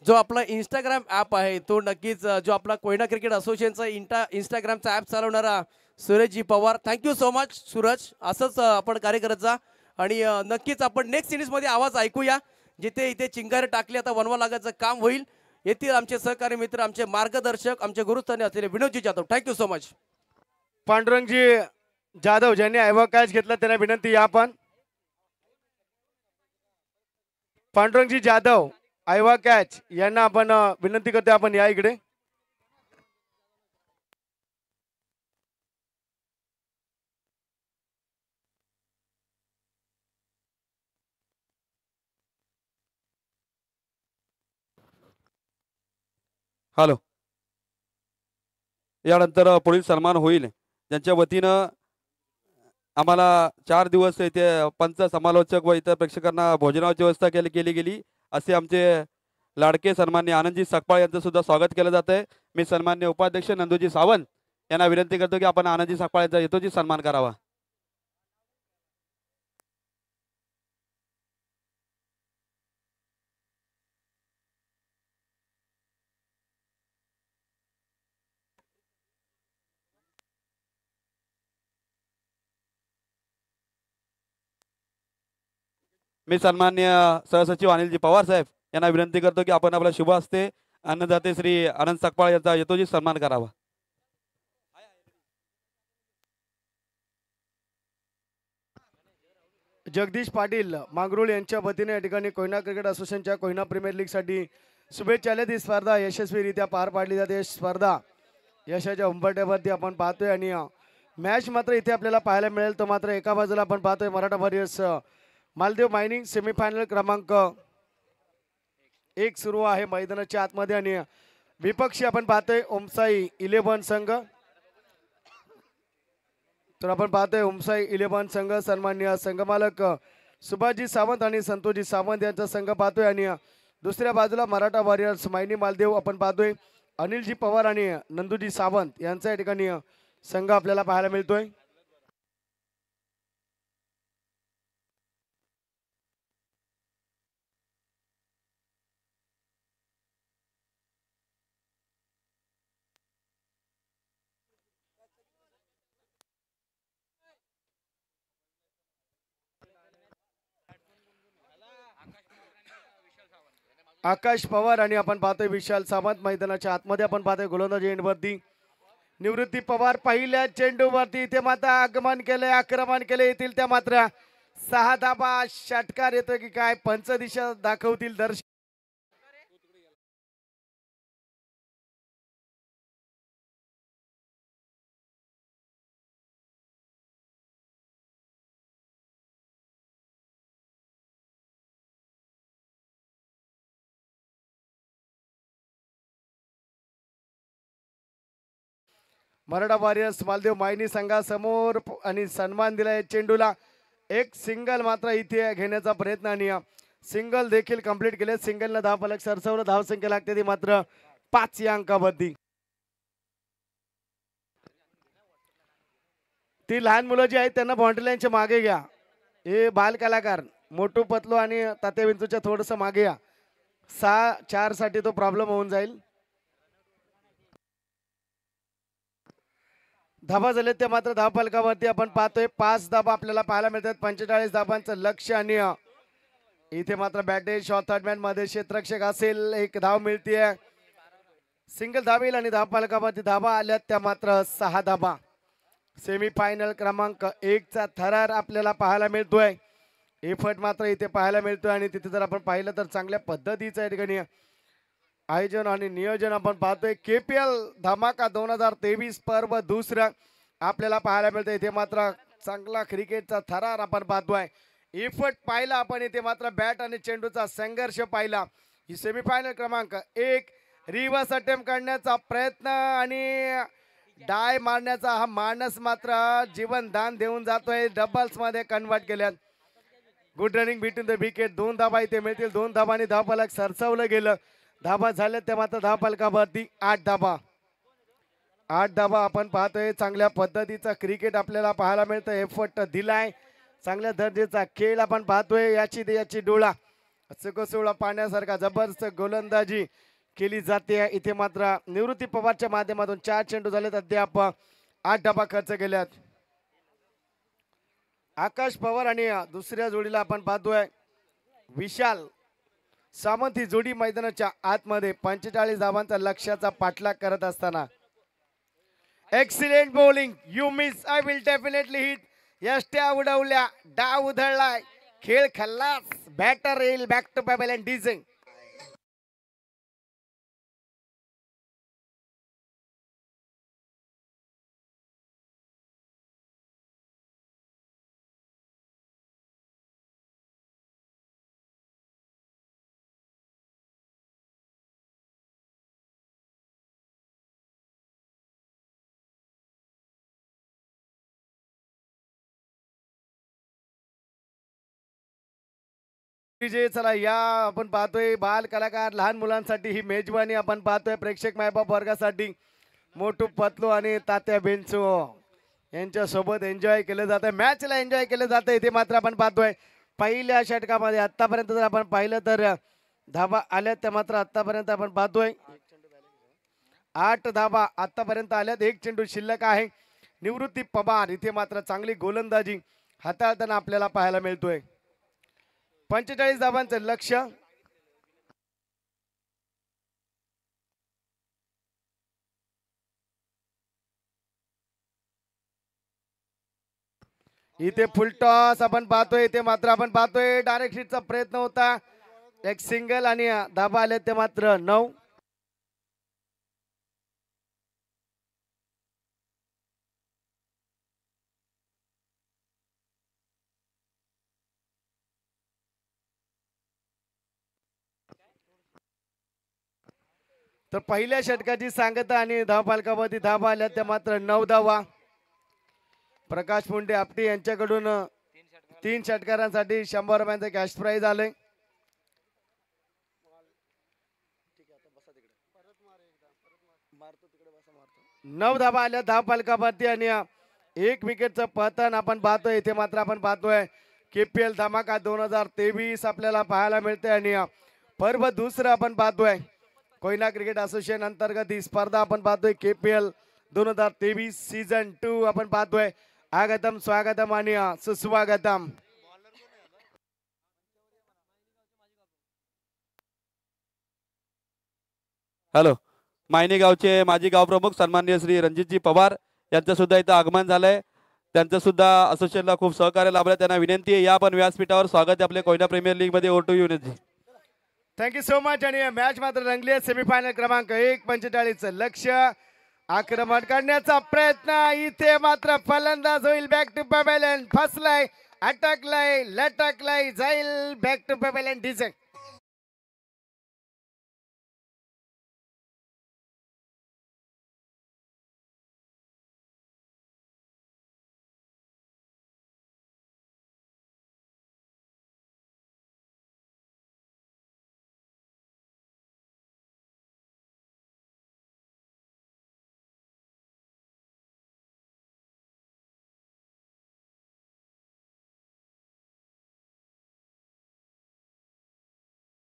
[SPEAKER 1] जो आपला इंस्टाग्राम ऍप आहे तो नक्कीच जो आपला कोयना क्रिकेट असोसिएशनचा इंस्टाग्रामचा ऍप चालवणारा Surajji Pawar, thank you so much Suraj. असंच आपण कार्य करत जा आणि नक्कीच आपण नेक्स्ट सिरीज मध्ये आवाज ऐकूया जिथे इथे चिंगारे टाकले. आता वनवा लागायचं काम होईल. येथील आमचे सहकारी मित्र, आमचे मार्गदर्शक, आमचे गुरुस्थानी असलेले Vinodji Jadhav, thank you so much.
[SPEAKER 2] Pandurangji Jadhav ज्यांनी आयवा कॅच घेतला त्यांना विनंती या. आपण पांडुरंगजी जाधव आयवा कॅच यांना आपण विनंती करतो आपण या इकडे.
[SPEAKER 3] हॅलो. यानंतर पुढील सन्मान होईल ज्यांच्या वतीनं आम्हाला 4 दिवस इथे पंच समालोचक व इतर प्रेक्षकांना भोजनाची व्यवस्था केली गेली. असे आमचे लाडके सन्मान्य आनंदजी सकपाळ यांचं सुद्धा स्वागत केलं जात आहे. मी सन्मान्य उपाध्यक्ष नंदूजी सावंत यांना विनंती करतो की आपण आनंदजी सकपाळ यांचा यथोचित सन्मान करावा. मी सन्मान्य सहसचिव अनिलजी पवार साहेब यांना विनंती करतो की आपण आपल्या शुभ हस्ते अन्नदाते श्री आनंद सकपाळ यांचा यथोचित सन्मान करावा.
[SPEAKER 2] जगदीश पाटील मांगरुळ यांच्या वतीने या ठिकाणी कोयना क्रिकेट असोसिएशनच्या कोयना प्रीमियर लीग साठी शुभेच्छा. ही स्पर्धा यशस्वीरित्या पार पाडली जाते. स्पर्धा यशाच्या उंबरठ्यावरती आपण पाहतोय आणि मॅच मात्र इथे आपल्याला पाहायला मिळेल तो मात्र एका बाजूला आपण पाहतोय Maratha warriors Maldev mining semifinal क्रमांक 1 सुरू आहे मैदानाच्या आतमध्ये आणि विपक्षी आपण पाहतोय ओमसाई 11 संघ. तर आपण पाहतोय ओमसाई 11 संघ सन्मान्य संघमालक सुभाषजी सावंत आणि संतोषजी सावंत यांचा संघ पाहतोय आणि दुसऱ्या बाजूला मराठा वॉरियर्स मायनी मालदेव आपण पाहतोय अनिलजी पवार आणि नंदूजी सावंत यांचा या ठिकाणी संघ आपल्याला पाहायला मिळतोय. आकाश पवार आणि आपण पाहतोय विशाल सावंत मैदानाच्या आतमध्ये आपण पाहतोय गोलंदाजी एंडवरती निवृत्ती पवार पहिल्या चेंडूवरती इथे मात्र आगमन केलंय आक्रमण केले येतील त्या मात्र 6 धाबा षटकार येतोय की काय पंच दिशा दाखवतील दर्शक मराठा वॉरियर्स मालदेव मायनी संघासमोर आणि सन्मान दिलाय चेंडूला एक सिंगल मात्र इथे घेण्याचा प्रयत्न आणि सिंगल देखील कंप्लीट केले सिंगलला 10 फलक सरसवलं धाव संख्या लागते ती मात्र 5 या अंकावरती ती लहान मुलं जी आहेत त्यांना बाउंड्री लाईनच्या मागे घ्या हे बाल कलाकार मोटू पतलो आणि तात्या विंचूच्या थोडस मागे या 6-4 साठी तो प्रॉब्लेम होऊन जाईल धाबा झाले ते मात्र धाव फलकावरती आपण पाहतोय 5 धाबा आपल्याला पाहायला मिळतात 45 धाबांचं लक्ष आणि इथे मात्र बॅटे शॉट थर्डमॅन मध्ये क्षेत्ररक्षक असेल एक धाव मिळतीये सिंगल धाव येईल आणि धाव फलकावरती धाबा आल्यात त्या मात्र 6 धाबा सेमी फायनल क्रमांक 1 चा थरार आपल्याला पाहायला मिळतोय एफर्ट मात्र इथे पाहायला मिळतोय आणि तिथे जर आपण पाहिलं तर चांगल्या पद्धतीचं या ठिकाणी आयोजन आणि नियोजन आपण पाहतोय केपीएल धमाका 2023 पर्व दुसरं आपल्याला पाहायला मिळतं इथे मात्र चांगला क्रिकेटचा थरार आपण पाहतोय एफर्ट पाहिला आपण इथे मात्र बॅट आणि चेंडूचा संघर्ष पाहिला ही सेमीफायनल क्रमांक 1 रिव्हर्स अटेम्प्ट करण्याचा प्रयत्न आणि डाय मारण्याचा हा मानस मात्र जीवन दान देऊन जातोय डबल्स मध्ये कन्वर्ट केल्यात good running between the wicket 2 धाबा इथे मिळतील 2 धाबांनी धाव फलक सरसवलं गेलं धाबा झाले ते मात्र धाव फलकावरती 8 धाबा 8 धाबा आपण पाहतोय चांगल्या पद्धतीचा क्रिकेट आपल्याला पाहायला मिळतं एफर्ट दिलाय चांगल्या दर्जाचा खेळ आपण पाहतोय याची डोळा चकोसोळा पाण्यासारखा जबरदस्त गोलंदाजी केली जाते इथे मात्र निवृत्ती पवारच्या माध्यमातून 4 चेंडू झालेत अद्याप 8 धाबा खर्च केल्यात आकाश पवार आणि दुसऱ्या जोडीला आपण पाहतोय विशाल सावंत ही जोडी मैदानाच्या आतमध्ये 45 धावांचा लक्ष्याचा पाठलाग करत असताना excellent bowling you miss I will definitely hit यष्ट्या उडवल्या डाव उधळलाय खेळ खल्लास बॅटर येईल बॅक टू बॅबल अँड डिझिंग चला या आपण पाहतोय बाल कलाकार लहान मुलांसाठी ही मेजवानी आपण पाहतोय प्रेक्षक मायबाप वर्गासाठी मोठू पतलो आणि तात्या बेंचो यांच्या सोबत एन्जॉय केलं जातं मॅचला एन्जॉय केलं जातं इथे मात्र आपण पाहतोय पहिल्या षटकामध्ये आतापर्यंत जर आपण पाहिलं तर धाबा आल्यात त्या मात्र आतापर्यंत आपण पाहतोय 8 धाबा आतापर्यंत आल्यात 1 चेंडू शिल्लक आहे निवृत्ती पवार इथे मात्र चांगली गोलंदाजी हाताळताना आपल्याला पाहायला मिळतोय 45 धाबांचं लक्ष इथे फुल टॉस आपण पाहतोय इथे मात्र आपण पाहतोय डायरेक्ट हिटचा प्रयत्न होता एक सिंगल आणि धाबा आले ते मात्र 9 तर पहिल्या षटकाची सांगता आणि धाव फलकावरती धाबा आल्या त्या मात्र 9 धावा प्रकाश मुंडे आपटी यांच्याकडून 3 षटकारांसाठी 100 रुपयांचं कॅश प्राइज आलंय नऊ धाबा आल्या धाव फलकावरती आणि 1 विकेटचं पतन आपण पाहतोय इथे मात्र आपण पाहतोय केपीएल धमाका 2023 आपल्याला पाहायला मिळते आणि पर्व दुसरं आपण पाहतोय कोयना क्रिकेट असोसिएशन अंतर्गत ही स्पर्धा आपण पाहतोय केपीएल 2023 सीझन 2 आपण पाहतोय आगतम स्वागतम आणि सुस्वागतम
[SPEAKER 3] हॅलो, मायनी गावचे माजी गावप्रमुख सन्माननीय श्री रणजितजी पवार यांचं सुद्धा इथं आगमन झालंय. त्यांचं सुद्धा असोसिएशनला खूप सहकार्य लाभलं. त्यांना विनंती आहे या पण व्यासपीठावर. स्वागत आहे आपले कोयना प्रीमियर लीग मध्ये. ओटू युनिटजी.
[SPEAKER 2] Thank you so much. आणि मॅच मात्र रंगली आहे. सेमीफायनल क्रमांक 1:45 लक्ष्य आक्रमण करण्याचा प्रयत्न. इथे मात्र फलंदाज होईल बॅक टू पवेलियन. फसलाय, अटकलाय, लटकलाय, जाईल back to pavilion. Diesel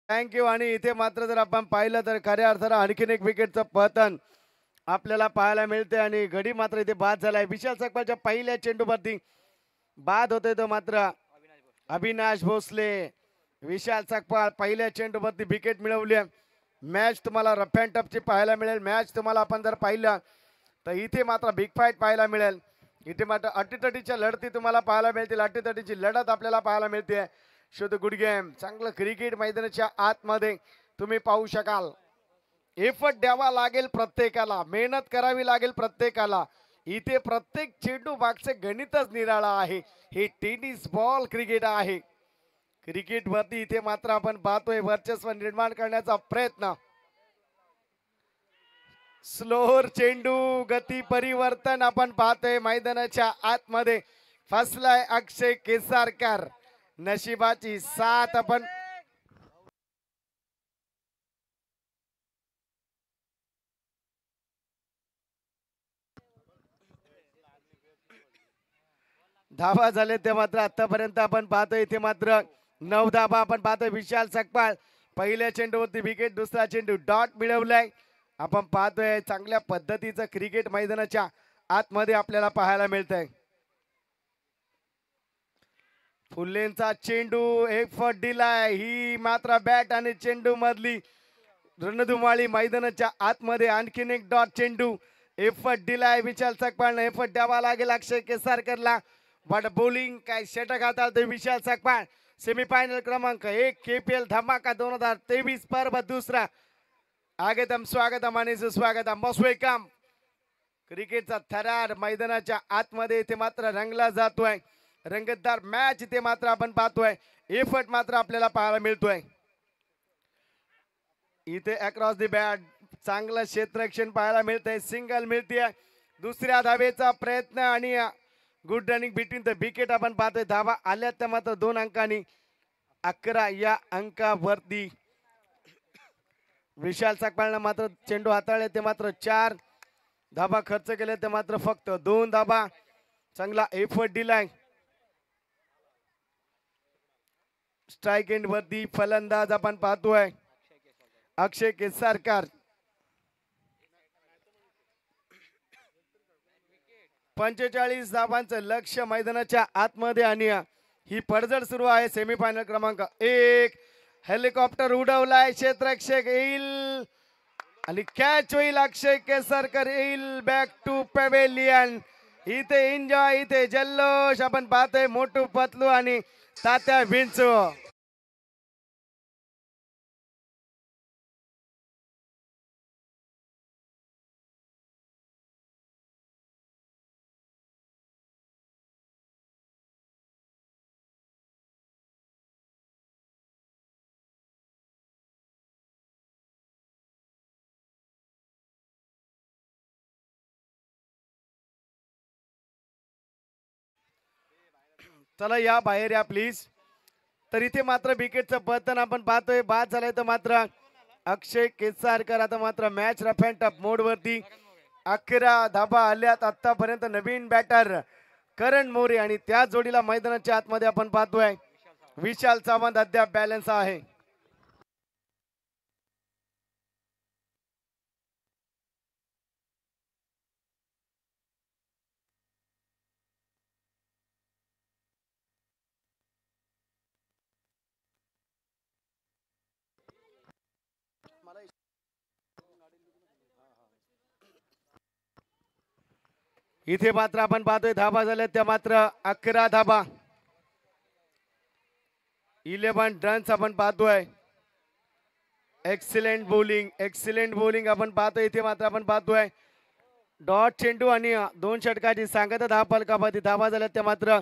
[SPEAKER 2] thank you. आणि इथे मात्र जर आपण पाहिलं तर खऱ्या अर्थानं आणखीन एक विकेटचं पतन आपल्याला पाहायला मिळते. आणि गडी मात्र इथे बाद झालाय. विशाल सकपाळच्या पहिल्या चेंडूवरती बाद होते तो मात्र अविनाश भोसले. विशाल सकपाळ पहिल्या चेंडूवरती विकेट मिळवली. मॅच तुम्हाला रफ अँड टफची पाहायला मिळेल. मॅच तुम्हाला आपण जर पाहिलं तर इथे मात्र बिग फाईट पाहायला मिळेल. इथे मात्र अटीतटीच्या लढती तुम्हाला पाहायला मिळतील. अटीतटीची लढत आपल्याला पाहायला मिळते. शुद्ध गुड गेम, चांगलं क्रिकेट मैदानाच्या आतमध्ये तुम्ही पाहू शकाल. एफर्ट द्यावा लागेल प्रत्येकाला, मेहनत करावी लागेल प्रत्येकाला. इथे प्रत्येक चेंडू मागचे गणितच निराळा आहे. हे टेनिस बॉल क्रिकेट आहे. क्रिकेट वरती इथे मात्र आपण पाहतोय वर्चस्व निर्माण करण्याचा प्रयत्न. स्लोअर चेंडू, गती परिवर्तन आपण पाहतोय मैदानाच्या आतमध्ये. फसलाय अक्षय केसारकर. नशिबाची साथ आपण धावा झाले ते मात्र आतापर्यंत आपण पाहतोय. इथे मात्र 9 धावा आपण पाहतोय. विशाल सकपाळ पहिल्या चेंडूवरती विकेट, दुसरा चेंडू डॉट मिळवलाय. आपण पाहतोय चांगल्या पद्धतीचं क्रिकेट मैदानाच्या आतमध्ये आपल्याला पाहायला मिळतंय. फुलेंचा चेंडू, एक फट दिलाय. ही मात्र बॅट आणि चेंडू मधली रणधुमाळी मैदानाच्या आतमध्ये. आणखीन एक डॉट चेंडू. एफर्ट दिलाय विशाल सकपाळ. एफर्ट द्यावा लागेल अक्षय केसारकरला. बट बॉलिंग काय षटक हाताळतोय ते विशाल सकपाळ. सेमीफायनल क्रमांक 1 केपीएल धमाका 2023 पर्व दुसरा. आगतम स्वागतम आणि सुस्वागतम, मोस्ट वेलकम. क्रिकेटचा थरार मैदानाच्या आतमध्ये इथे मात्र रंगला जातोय. रंगतदार मॅच इथे मात्र आपण पाहतोय. एफर्ट मात्र आपल्याला पाहायला मिळतोय. इथे अक्रॉस दी बॅट चांगलं क्षेत्ररक्षण पाहायला मिळतंय. सिंगल मिळते. दुसऱ्या धावेचा प्रयत्न आणि good running between the wicket आपण पाहतोय. धावा आल्या त्या मात्र 2 अंकांनी. 11 या अंकावरती विशाल सकपाळनं मात्र चेंडू हाताळले ते मात्र 4 धाबा खर्च केले ते मात्र फक्त 2 धाबा. चांगला एफर्ट दिलाय. स्ट्राइक एंड वरती फलंदाज आपण पाहतोय अक्षय केसारकर. 45 धावांचं लक्ष्य मैदानाच्या आतमध्ये. आणि ही पडझड सुरू आहे. सेमीफायनल क्रमांक 1. हेलिकॉप्टर उडवलाय. क्षेत्ररक्षक येईल आणि कॅच होईल. अक्षय केसारकर येईल बॅक टू पवेलियन. इथे एन्जॉय, इथे जल्लोष आपण पाहतोय. मोठू पतलू आणि तात्या विंचू. चला या बाहेर या प्लीज. तर इथे मात्र विकेटचं पतन आपण पाहतोय. बाद झालंय तर मात्र अक्षय केसारकर. आता मात्र मॅच रफ अँड टफ मोड वरती. 11 धाबा आल्यात आतापर्यंत. नवीन बॅटर करण मोरे आणि त्या जोडीला मैदानाच्या आतमध्ये आपण पाहतोय विशाल सावंत अद्याप बॅलन्स आहे. इथे मात्र आपण पाहतोय धाबा झाल्या त्या मात्र 11 धाबा, 11 रन्स आपण पाहतोय. एक्सिलेंट बॉलिंग आपण पाहतोय. इथे मात्र आपण पाहतोय डॉट चेंडू आणि 2 षटकाची सांगत धावा फलकामध्ये धावा झाल्या त्या मात्र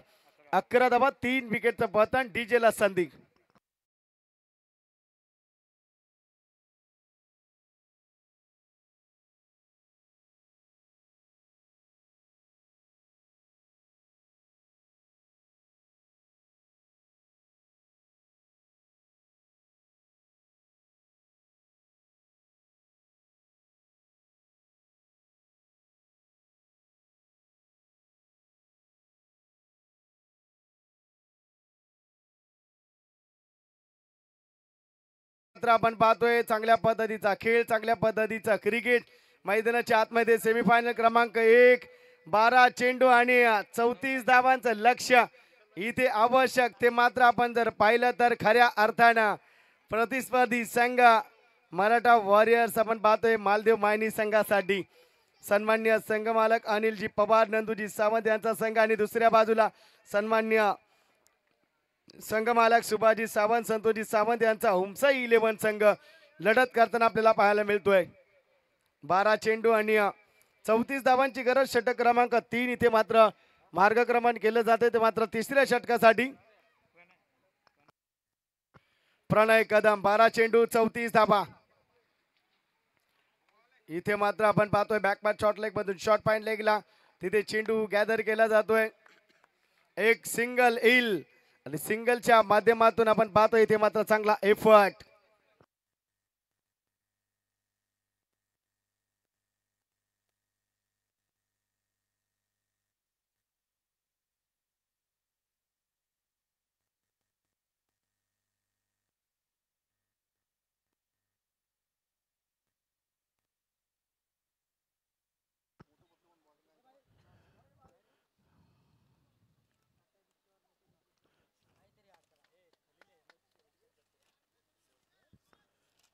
[SPEAKER 2] 11 धावा, 3 विकेटचं पतन. डीजेला संधी. आपण पाहतोय चांगल्या पद्धतीचा खेळ, चांगल्या पद्धतीचा क्रिकेट. मैदानाच्या आतमध्ये सेमीफायनल क्रमांक 1, 12 चेंडू आणि 34 धावांचं लक्ष्य इथे आवश्यक. ते मात्र आपण जर पाहिलं तर खऱ्या अर्थानं प्रतिस्पर्धी संघ मराठा वॉरियर्स आपण पाहतोय मालदेव मायनी संघासाठी सन्मान्य संघ मालक अनिलजी पवार, नंदूजी सावंत यांचा संघ आणि दुसऱ्या बाजूला सन्मान्य संघ मालक सुभाजी सावंत, संतोषजी सावंत यांचा हुमसाई 11 संघ लढत करताना आपल्याला पाहायला मिळतोय. 12 चेंडू आणि 34 धावांची गरज. षटक क्रमांक 3 इथे मात्र मार्गक्रमण केलं जाते. ते मात्र तिसऱ्या षटकासाठी प्रणय कदम. 12 चेंडू 34 धावा. इथे मात्र आपण पाहतोय बॅकपॅच शॉर्ट लेग मधून शॉर्ट पॉइंट लेगला तिथे चेंडू गॅदर केला जातोय. एक सिंगल येईल आणि सिंगलच्या माध्यमातून आपण पाहतोय इथे मात्र चांगला एफर्ट.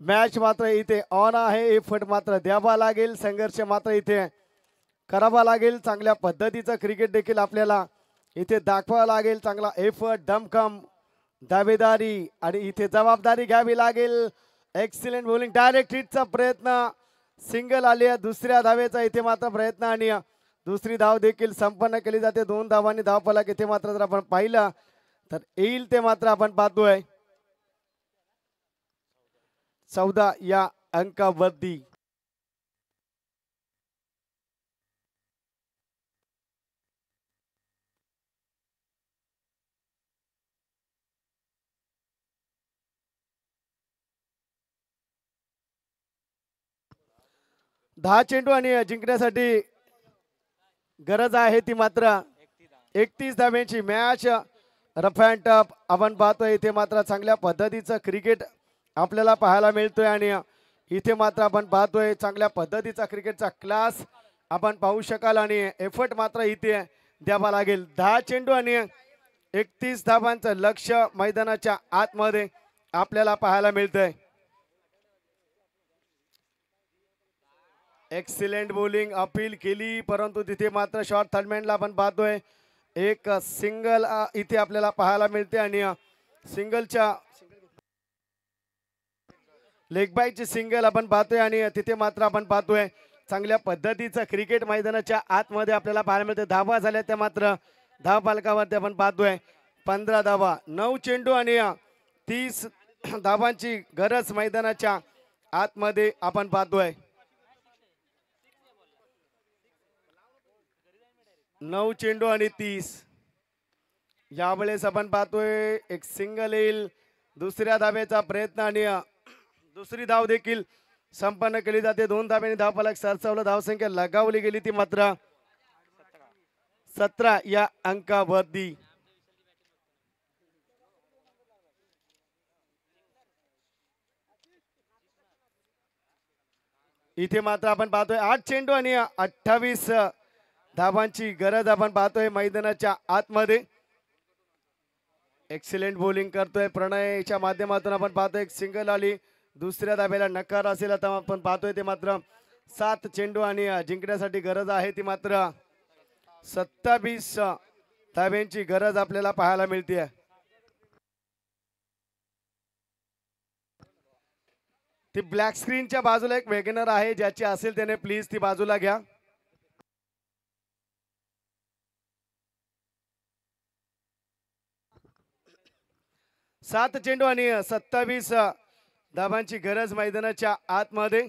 [SPEAKER 2] मॅच मात्र इथे ऑन आहे. एफर्ट मात्र द्यावा लागेल, संघर्ष मात्र इथे करावा लागेल. चांगल्या पद्धतीचं क्रिकेट देखील आपल्याला इथे दाखवावं लागेल. चांगला एफर्ट, दमखम, दावेदारी आणि इथे जबाबदारी घ्यावी लागेल. एक्सिलेंट बॉलिंग, डायरेक्ट हिटचा प्रयत्न, सिंगल आली आहे. दुसऱ्या धावेचा इथे मात्र प्रयत्न आणि दुसरी धाव देखील संपन्न केली जाते. 2 धावांनी धावफलक इथे मात्र जर आपण पाहिलं तर येईल ते मात्र आपण पाहतोय 14 या अंकावरती. दहा चेंडू आणि जिंकण्यासाठी गरज आहे ती मात्र 31 धाब्यांची मॅच. रफ अँड टफ आपण पाहतोय. इथे मात्र चांगल्या पद्धतीचं क्रिकेट आपल्याला पाहायला मिळतोय आणि इथे मात्र आपण पाहतोय चांगल्या पद्धतीचा क्रिकेटचा क्लास आपण पाहू शकाल आणि एफर्ट मात्र इथे द्यावा लागेल. 10 चेंडू आणि 31 धाबांचं लक्ष्य मैदानाच्या आतमध्ये आपल्याला पाहायला मिळतंय. एक्सिलेंट बॉलिंग अपील केली परंतु तिथे मात्र शॉर्ट थर्डमॅनला आपण पाहतोय एक सिंगल इथे आपल्याला पाहायला मिळते आणि सिंगलच्या लेग बायची सिंगल आपण पाहतोय आणि तिथे मात्र आपण पाहतोय चांगल्या पद्धतीचं क्रिकेट मैदानाच्या आतमध्ये आपल्याला पाहायला मिळते. धावा झाल्या त्या मात्र धाव पालकावरती आपण पाहतोय 15 धावा. 9 चेंडू आणि 30 धावांची गरज मैदानाच्या आतमध्ये आपण पाहतोय. 9 चेंडू आणि 30. यावेळेस आपण पाहतोय एक सिंगल येईल. दुसऱ्या धावेचा प्रयत्न आणि दुसरी धाव देखील संपन्न केली जाते. 2 धाब्यांनी धावफलक सरसावलं. धावसंख्या लगावली गेली ती मात्र 17 या अंकावरती. इथे मात्र आपण पाहतोय 8 चेंडू आणि 28 धावांची गरज आपण पाहतोय मैदानाच्या आतमध्ये. एक्सिलेंट बॉलिंग करतोय प्रणयच्या माध्यमातून आपण पाहतोय एक सिंगल आली. दुसऱ्या धाब्याला नकार असेल आता आपण पाहतोय ते मात्र 7 चेंडू आणि जिंकण्यासाठी गरज आहे ती मात्र 27 धाब्यांची गरज आपल्याला पाहायला मिळते. ती ब्लॅक स्क्रीनच्या बाजूला एक वेगनर आहे, ज्याची असेल त्याने प्लीज ती बाजूला घ्या. सात चेंडू आणि 27 धाबांची गरज मैदानाच्या आतमध्ये.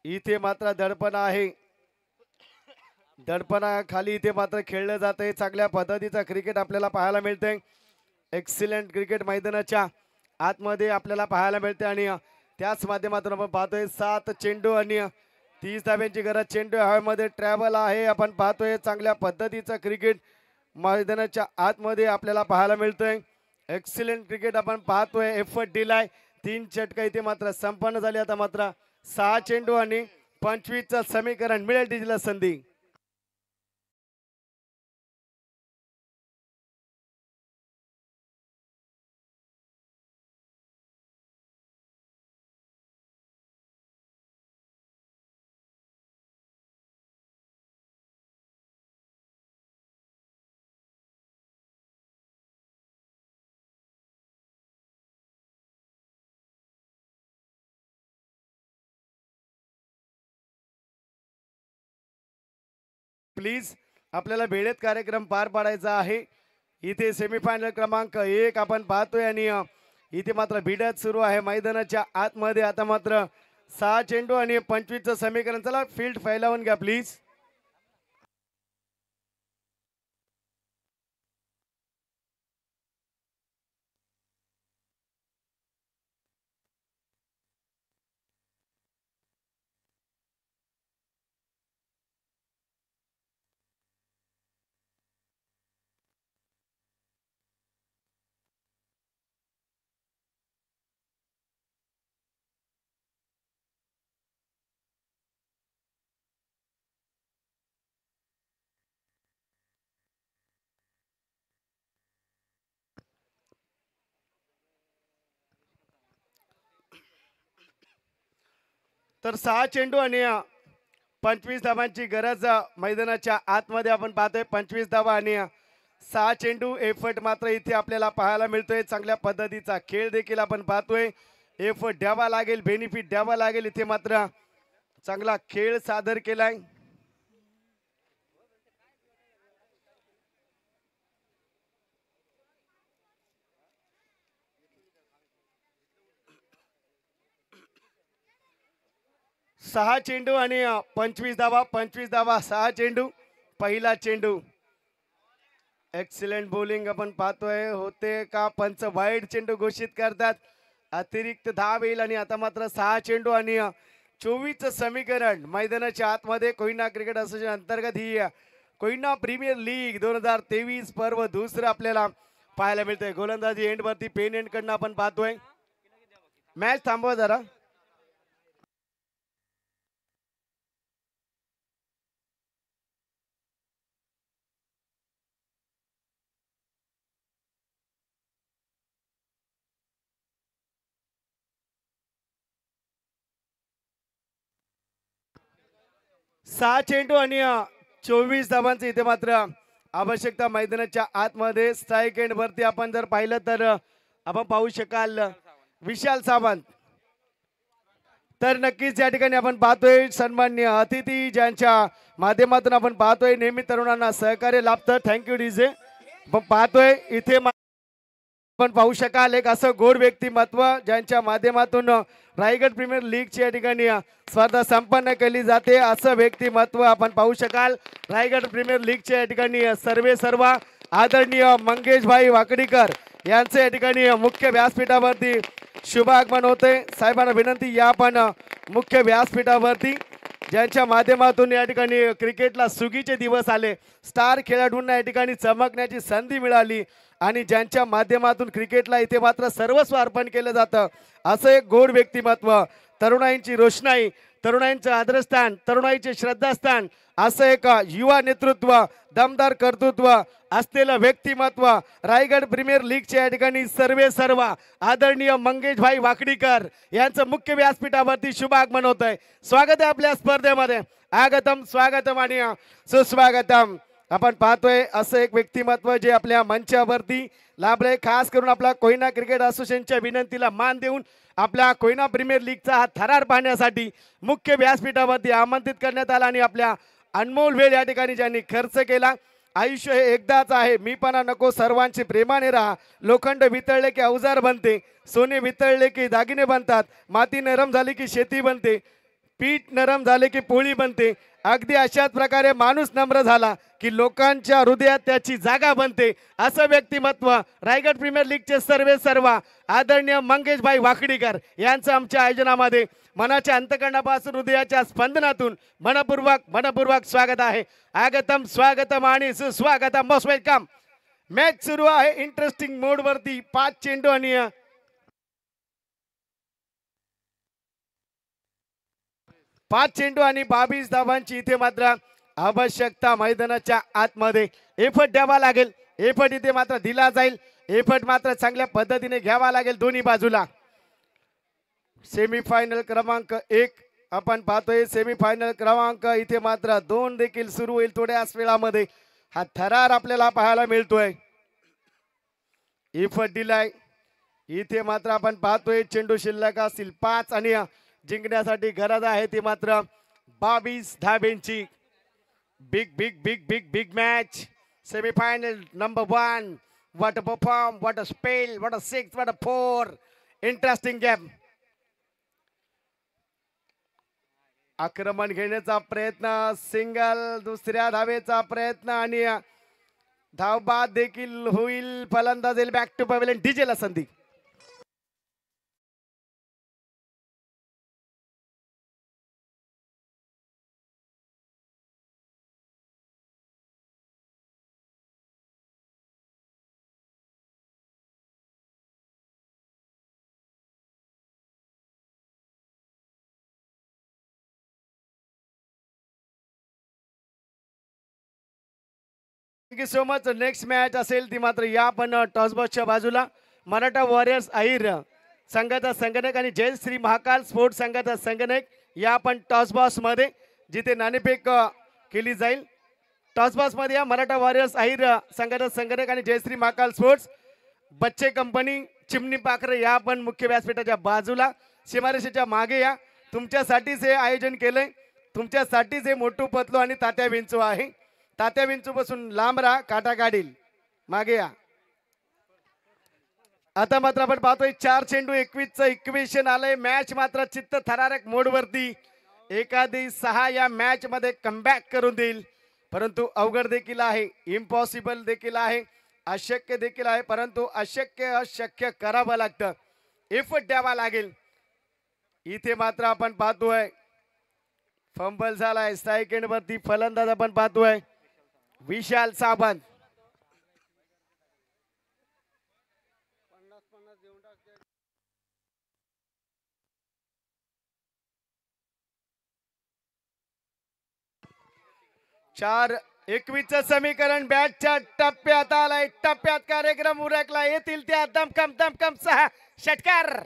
[SPEAKER 2] इथे मात्र दडपण आहे, दडपणाखाली इथे मात्र खेळलं जात आहे. चांगल्या पद्धतीचा क्रिकेट आपल्याला पाहायला मिळतंय. एक्सिलेंट क्रिकेट मैदानाच्या आतमध्ये आपल्याला पाहायला मिळते आणि त्याच माध्यमातून आपण पाहतोय 7 चेंडू आणि 30 धाब्यांची गरज. चेंडू हवेमध्ये ट्रॅव्हल आहे. आपण पाहतोय चांगल्या पद्धतीचा क्रिकेट मैदानाच्या आतमध्ये आपल्याला पाहायला मिळतोय. एक्सिलेंट क्रिकेट आपण पाहतोय. एफर्ट दिलाय. 3 षटक इथे मात्र संपन्न झाली. आता मात्र 6 चेंडू आणि 25चं समीकरण मिळेल डिजिटल संधी. प्लीज आपल्याला वेळेत कार्यक्रम पार पाडायचा आहे. इथे सेमीफायनल क्रमांक 1 आपण पाहतोय आणि इथे मात्र भिडत सुरू आहे मैदानाच्या आतमध्ये. आता मात्र 6 चेंडू आणि 25चं समीकरण. चला फील्ड फैलावून घ्या प्लीज. तर 6 चेंडू आणि 25 धाबांची गरज मैदानाच्या आतमध्ये आपण पाहतोय. 25 धाबा आणि 6 चेंडू. एफर्ट मात्र इथे आपल्याला पाहायला मिळतोय. चांगल्या पद्धतीचा खेळ देखील आपण पाहतोय. एफर्ट द्यावा लागेल, बेनिफिट द्यावा लागेल. इथे मात्र चांगला खेळ सादर केलाय. सहा चेंडू आणि 25 धाबा. 25 धाबा, 6 चेंडू. पहिला चेंडू. एक्सिलेंट बॉलिंग आपण पाहतोय. होते का पंच वाईड चेंडू घोषित करतात. अतिरिक्त धाव येईल आणि आता मात्र 6 चेंडू आणि 24चं समीकरण मैदानाच्या आतमध्ये. कोयना क्रिकेट असोसिएशन अंतर्गत ही कोयना प्रीमियर लीग 2023 पर्व दुसरं आपल्याला पाहायला मिळतंय. गोलंदाजी एंडवरती पेन एंड कडनं आपण पाहतोय. मॅच थांबवा जरा. सहा चेंडू आणि 24 धाबांचं इथे मात्र आवश्यकता मैदानाच्या आतमध्ये. स्ट्राईक एंड वरती आपण जर पाहिलं तर आपण पाहू शकाल विशाल सावंत. तर नक्कीच या ठिकाणी आपण पाहतोय सन्माननीय अतिथी ज्यांच्या माध्यमातून आपण पाहतोय नेहमी तरुणांना सहकार्य लाभतं. Thank you DJ. आपण पाहतोय इथे आपण पाहू शकाल एक असं गोड व्यक्तिमत्व ज्यांच्या माध्यमातून रायगड प्रीमियर लीगची या ठिकाणी स्पर्धा संपन्न केली जाते. असं व्यक्तिमत्व आपण पाहू शकाल रायगड प्रीमियर लीगच्या या ठिकाणी सर्व आदरणीय मंगेशभाई वाकडीकर यांचे या ठिकाणी मुख्य व्यासपीठावरती शुभ आगमन होते. साहेबांना विनंती या आपण मुख्य व्यासपीठावरती ज्यांच्या माध्यमातून या ठिकाणी क्रिकेटला सुगीचे दिवस आले. स्टार खेळाडूंना या ठिकाणी चमकण्याची संधी मिळाली आणि ज्यांच्या माध्यमातून क्रिकेटला इथे मात्र सर्वस्व अर्पण केलं जातं. असं एक गोड व्यक्तिमत्व. तरुणाईंची रोषणाई तरुणांचं आदरस्थान, तरुणाईचे श्रद्धास्थान असं एक युवा नेतृत्व, दमदार कर्तृत्व असलेलं व्यक्तिमत्व रायगड प्रीमियर लीगच्या या ठिकाणी सर्व आदरणीय मंगेशभाई वाकडीकर यांचं मुख्य व्यासपीठावरती शुभ आगमन होत आहे. स्वागत आहे आपल्या स्पर्धेमध्ये. आगतम स्वागतम आणि सुस्वागतम. आपण पाहतोय असं एक व्यक्तिमत्व जे आपल्या मंचावरती लाभलंय. खास करून आपला कोयना क्रिकेट असोसिएशनच्या विनंतीला मान देऊन आपल्या कोयना प्रीमियर लीगचा हा थरार पाहण्यासाठी मुख्य व्यासपीठावरती आमंत्रित करण्यात आला आणि आपल्या अनमोल वेळ या ठिकाणी ज्यांनी खर्च केला. आयुष्य हे एकदाच आहे, मीपणा नको, सर्वांची प्रेमाने राहा. लोखंड वितळले की अवजार बनते, सोने वितळले की दागिने बनतात, माती नरम झाली की शेती बनते, पीठ नरम झाले की पोळी बनते. अगदी अशाच प्रकारे माणूस नम्र झाला की लोकांच्या हृदयात त्याची जागा बनते. असं व्यक्तिमत्व रायगड प्रीमियर लीगचे सर्व आदरणीय मंगेशभाई वाकडीकर यांचं आमच्या आयोजनामध्ये मनाच्या अंतकरणापासून हृदयाच्या स्पंदनातून मनपूर्वक स्वागत आहे. आगतम स्वागतम आणि सुस्वागतम. Most welcome. मॅच सुरू आहे इंटरेस्टिंग मोड वरती. 5 चेंडू आणि 22 धावांची इथे मात्र आवश्यकता मैदानाच्या आतमध्ये. एफर्ट द्यावा लागेल. एफर्ट इथे मात्र दिला जाईल. एफर्ट मात्र चांगल्या पद्धतीने घ्यावा लागेल दोन्ही बाजूला. सेमीफायनल क्रमांक 1 आपण पाहतोय. सेमीफायनल क्रमांक इथे मात्र 2 देखील सुरू होईल थोड्याच वेळामध्ये. हा थरार आपल्याला पाहायला मिळतोय. एफर्ट दिलाय. इथे मात्र आपण पाहतोय चेंडू शिल्लक असतील 5 आणि जिंकण्यासाठी गरज आहे ती मात्र 22 धाब्यांची. Big match. Semifinal number 1. What a perform, what a spell, what a 6, what a 4. Interesting game. आक्रमण घेण्याचा प्रयत्न, सिंगल, दुसऱ्या धावेचा प्रयत्न आणि धावबाद देखील होईल. फलंदाज बॅक टू पवेलियन. डीजेला संधी. Thank you so much. Next match असेल ती मात्र या पण टॉसबॉक्सच्या बाजूला मराठा वॉरियर्स अहिर संघाचा संगणक आणि जयश्री महाकाल स्पोर्ट्स संघाचा संगणक या पण टॉसबॉक्स मध्ये जिथे नाणेफेक केली जाईल. टॉसबॉक्स मध्ये या मराठा वॉरियर्स अहिर संघाचा संगणक आणि जयश्री महाकाल स्पोर्ट्स बच्चे कंपनी चिमणी पाखरे या पण मुख्य व्यासपीठाच्या बाजूला सीमारेषेच्या मागे या. तुमच्यासाठीच हे आयोजन केलंय. तुमच्यासाठीच हे मोठू पतलो आणि तात्या विंचू आहे. तात्या विंचू पासून लांब राहा, काटा काढील. मागे या. आता मात्र आपण पाहतोय 4 चेंडू 21चं इक्वेशन आलंय. मॅच मात्र चित्त थरारक मोड वरती. एखादी 6 या मॅच मध्ये कमबॅक करून देईल, परंतु अवघड देखील आहे, इम्पॉसिबल देखील आहे, अशक्य देखील आहे. परंतु अशक्य करावं लागतं. एफर्ट द्यावा लागेल. इथे मात्र आपण पाहतोय फंबल झालाय. स्ट्राईक एंड वरती फलंदाज आपण पाहतोय विशाल सावंत. चार 21चं समीकरण बॅटच्या टप्प्यात आलाय. टप्प्यात कार्यक्रम उरकला. येतील त्या दमकम 6 षटकार.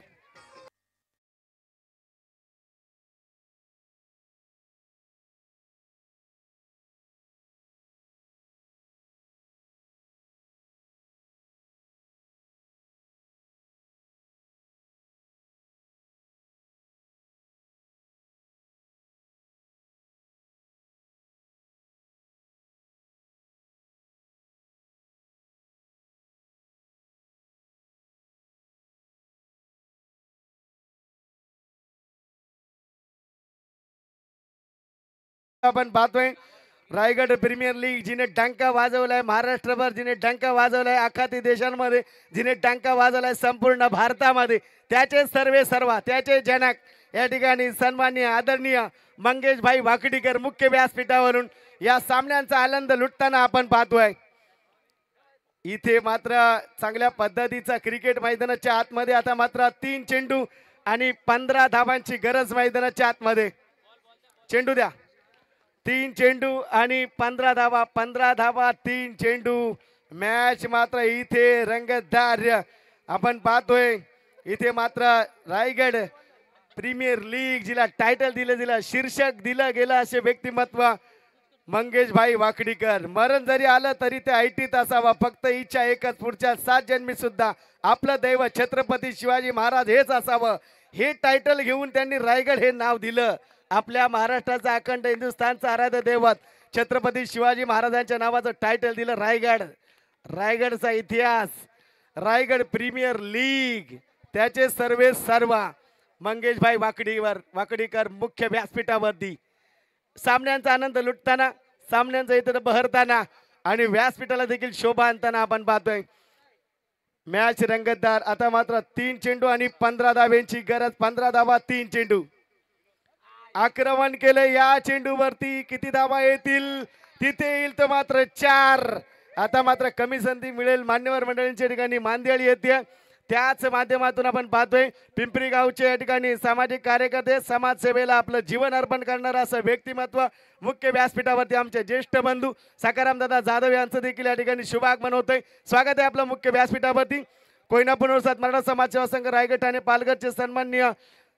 [SPEAKER 2] आपण पाहतोय रायगड प्रीमियर लीग जिने डंका वाजवलाय महाराष्ट्रभर, जिने डंका वाजवलाय आखाती देशांमध्ये, जिने डंका वाजवलाय संपूर्ण भारतामध्ये, त्याचे त्याचे जनक या ठिकाणी सन्माननीय आदरणीय मंगेशभाई वाकडीकर मुख्य व्यासपीठावरून या सामन्यांचा आनंद लुटताना आपण पाहतोय. इथे मात्र चांगल्या पद्धतीचा क्रिकेट मैदानाच्या आतमध्ये. आता मात्र 3 चेंडू आणि 15 धावांची गरज मैदानाच्या आतमध्ये. चेंडू द्या. 3 चेंडू आणि 15 धावा. 15 धावा 3 चेंडू. मॅच मात्र इथे रंगतदार आपण पाहतोय. इथे मात्र रायगड प्रीमियर लीग जिला टायटल दिलं, जिला शीर्षक दिलं गेलं असे व्यक्तिमत्व मंगेश भाई वाकडीकर. मरण जरी आलं तरी ते ऐटीत असावा. फक्त इच्छा एकच, पुढच्या 7 जन्मी सुद्धा आपलं दैव छत्रपती शिवाजी महाराज हेच असावं. हे टायटल घेऊन त्यांनी रायगड हे नाव दिलं. आपल्या महाराष्ट्राचा अखंड हिंदुस्थानचं आराध्य दैवत छत्रपती शिवाजी महाराजांच्या नावाचं टायटल दिलं रायगड. रायगडचा इतिहास, रायगड प्रीमियर लीग, त्याचे सर्वे सर्व मंगेश भाई वाकडीकर मुख्य व्यासपीठावरती सामन्यांचा आनंद लुटताना, सामन्यांचा इथं बहरताना आणि व्यासपीठाला देखील शोभा आणताना आपण पाहतोय. मॅच रंगतदार. आता मात्र 3 चेंडू आणि 15 धाव्यांची गरज. 15 धावा 3 चेंडू. आक्रमण केलं या चेंडूवरती. किती धावा येतील? तिथे येईल तर मात्र 4. आता मात्र कमी संधी मिळेल. मान्यवर मंडळींच्या ठिकाणी मांदियाळी येते. त्याच माध्यमातून आपण पाहतोय पिंपरी गावचे या ठिकाणी सामाजिक कार्यकर्ते, समाजसेवेला आपलं जीवन अर्पण करणारं असं व्यक्तिमत्व मुख्य व्यासपीठावरती आमचे ज्येष्ठ बंधू सकारामदादा जाधव यांचं देखील या ठिकाणी शुभागमन होतंय. स्वागत आहे आपलं मुख्य व्यासपीठावरती. कोयना पुनर्वसन मराठा समाज सेवा संघ रायगड ठाणे पालघरचे सन्माननीय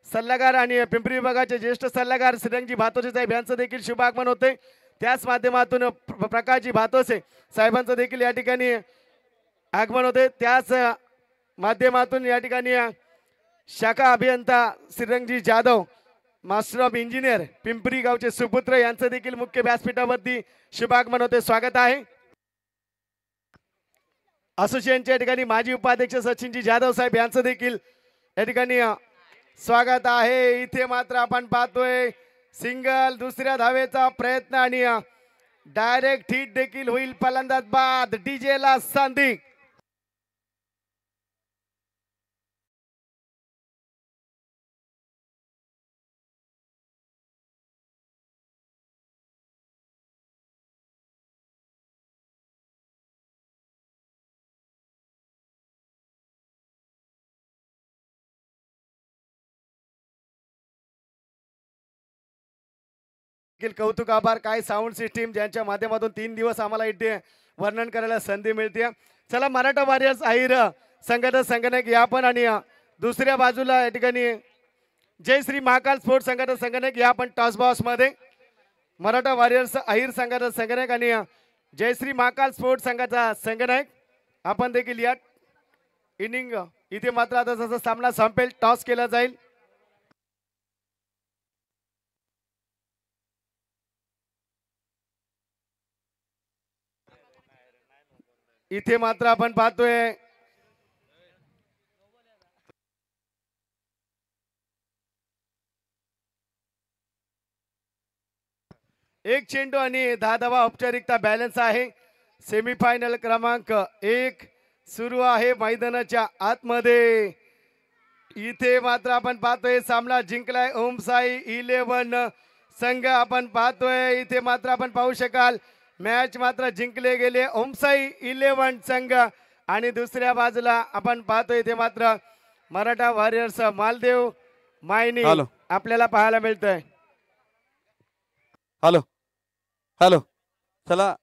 [SPEAKER 2] सल्लागार आणि पिंपरी विभागाचे ज्येष्ठ सल्लागार श्रीरंगजी भातोसे साहेब यांचं देखील शुभागमन होते. त्याच माध्यमातून प्रकाशजी भातोसे साहेबांचं देखील या ठिकाणी आगमन होते. त्याच माध्यमातून या ठिकाणी शाखा अभियंता Shrirangji Jadhav master of engineer Pimpri गावचे सुपुत्र यांचं देखील मुख्य व्यासपीठावरती शुभागमन होते. स्वागत आहे. असोसिएशनच्या ठिकाणी माजी उपाध्यक्ष सचिनजी जाधव साहेब यांचं देखील या ठिकाणी स्वागत आहे. इथे मात्र आपण पाहतोय सिंगल, दुसऱ्या धावेचा प्रयत्न आणि डायरेक्ट हिट देखील होईल. फलंदाज बाद. डीजे ला संधी. कौतुक आभार. काय साऊंड सिस्टीम ज्यांच्या माध्यमातून 3 दिवस आम्हाला इथे वर्णन करायला संधी मिळते. चला मराठा वॉरियर्स अहिर संघटन संघटक या पण आणि दुसऱ्या बाजूला या ठिकाणी जय श्री महाकाल स्पोर्ट्स संघटन संघटक या पण टॉस बॉक्स मध्ये मराठा वॉरियर्स अहिर संघटन संघटक आणि जय श्री महाकाल स्पोर्ट्स संघाचा संघटक आपण देखील या इनिंग. इथे मात्र आता जसा सामना संपेल टॉस केला जाईल. इथे मात्र आपण पाहतोय एक चेंडू आणि 10 धावा. औपचारिकता बॅलन्स आहे. सेमीफायनल क्रमांक 1 सुरू आहे मैदानाच्या आतमध्ये. इथे मात्र आपण पाहतोय सामना जिंकलाय ओमसाई 11 संघ. आपण पाहतोय इथे मात्र आपण पाहू शकाल मॅच मात्र जिंकले गेले ओमसाई 11 संघ आणि दुसऱ्या बाजूला आपण पाहतोय इथे मात्र मराठा वॉरियर्स मालदेव मायनी आपल्याला पाहायला मिळतंय.
[SPEAKER 3] हॅलो हॅलो चला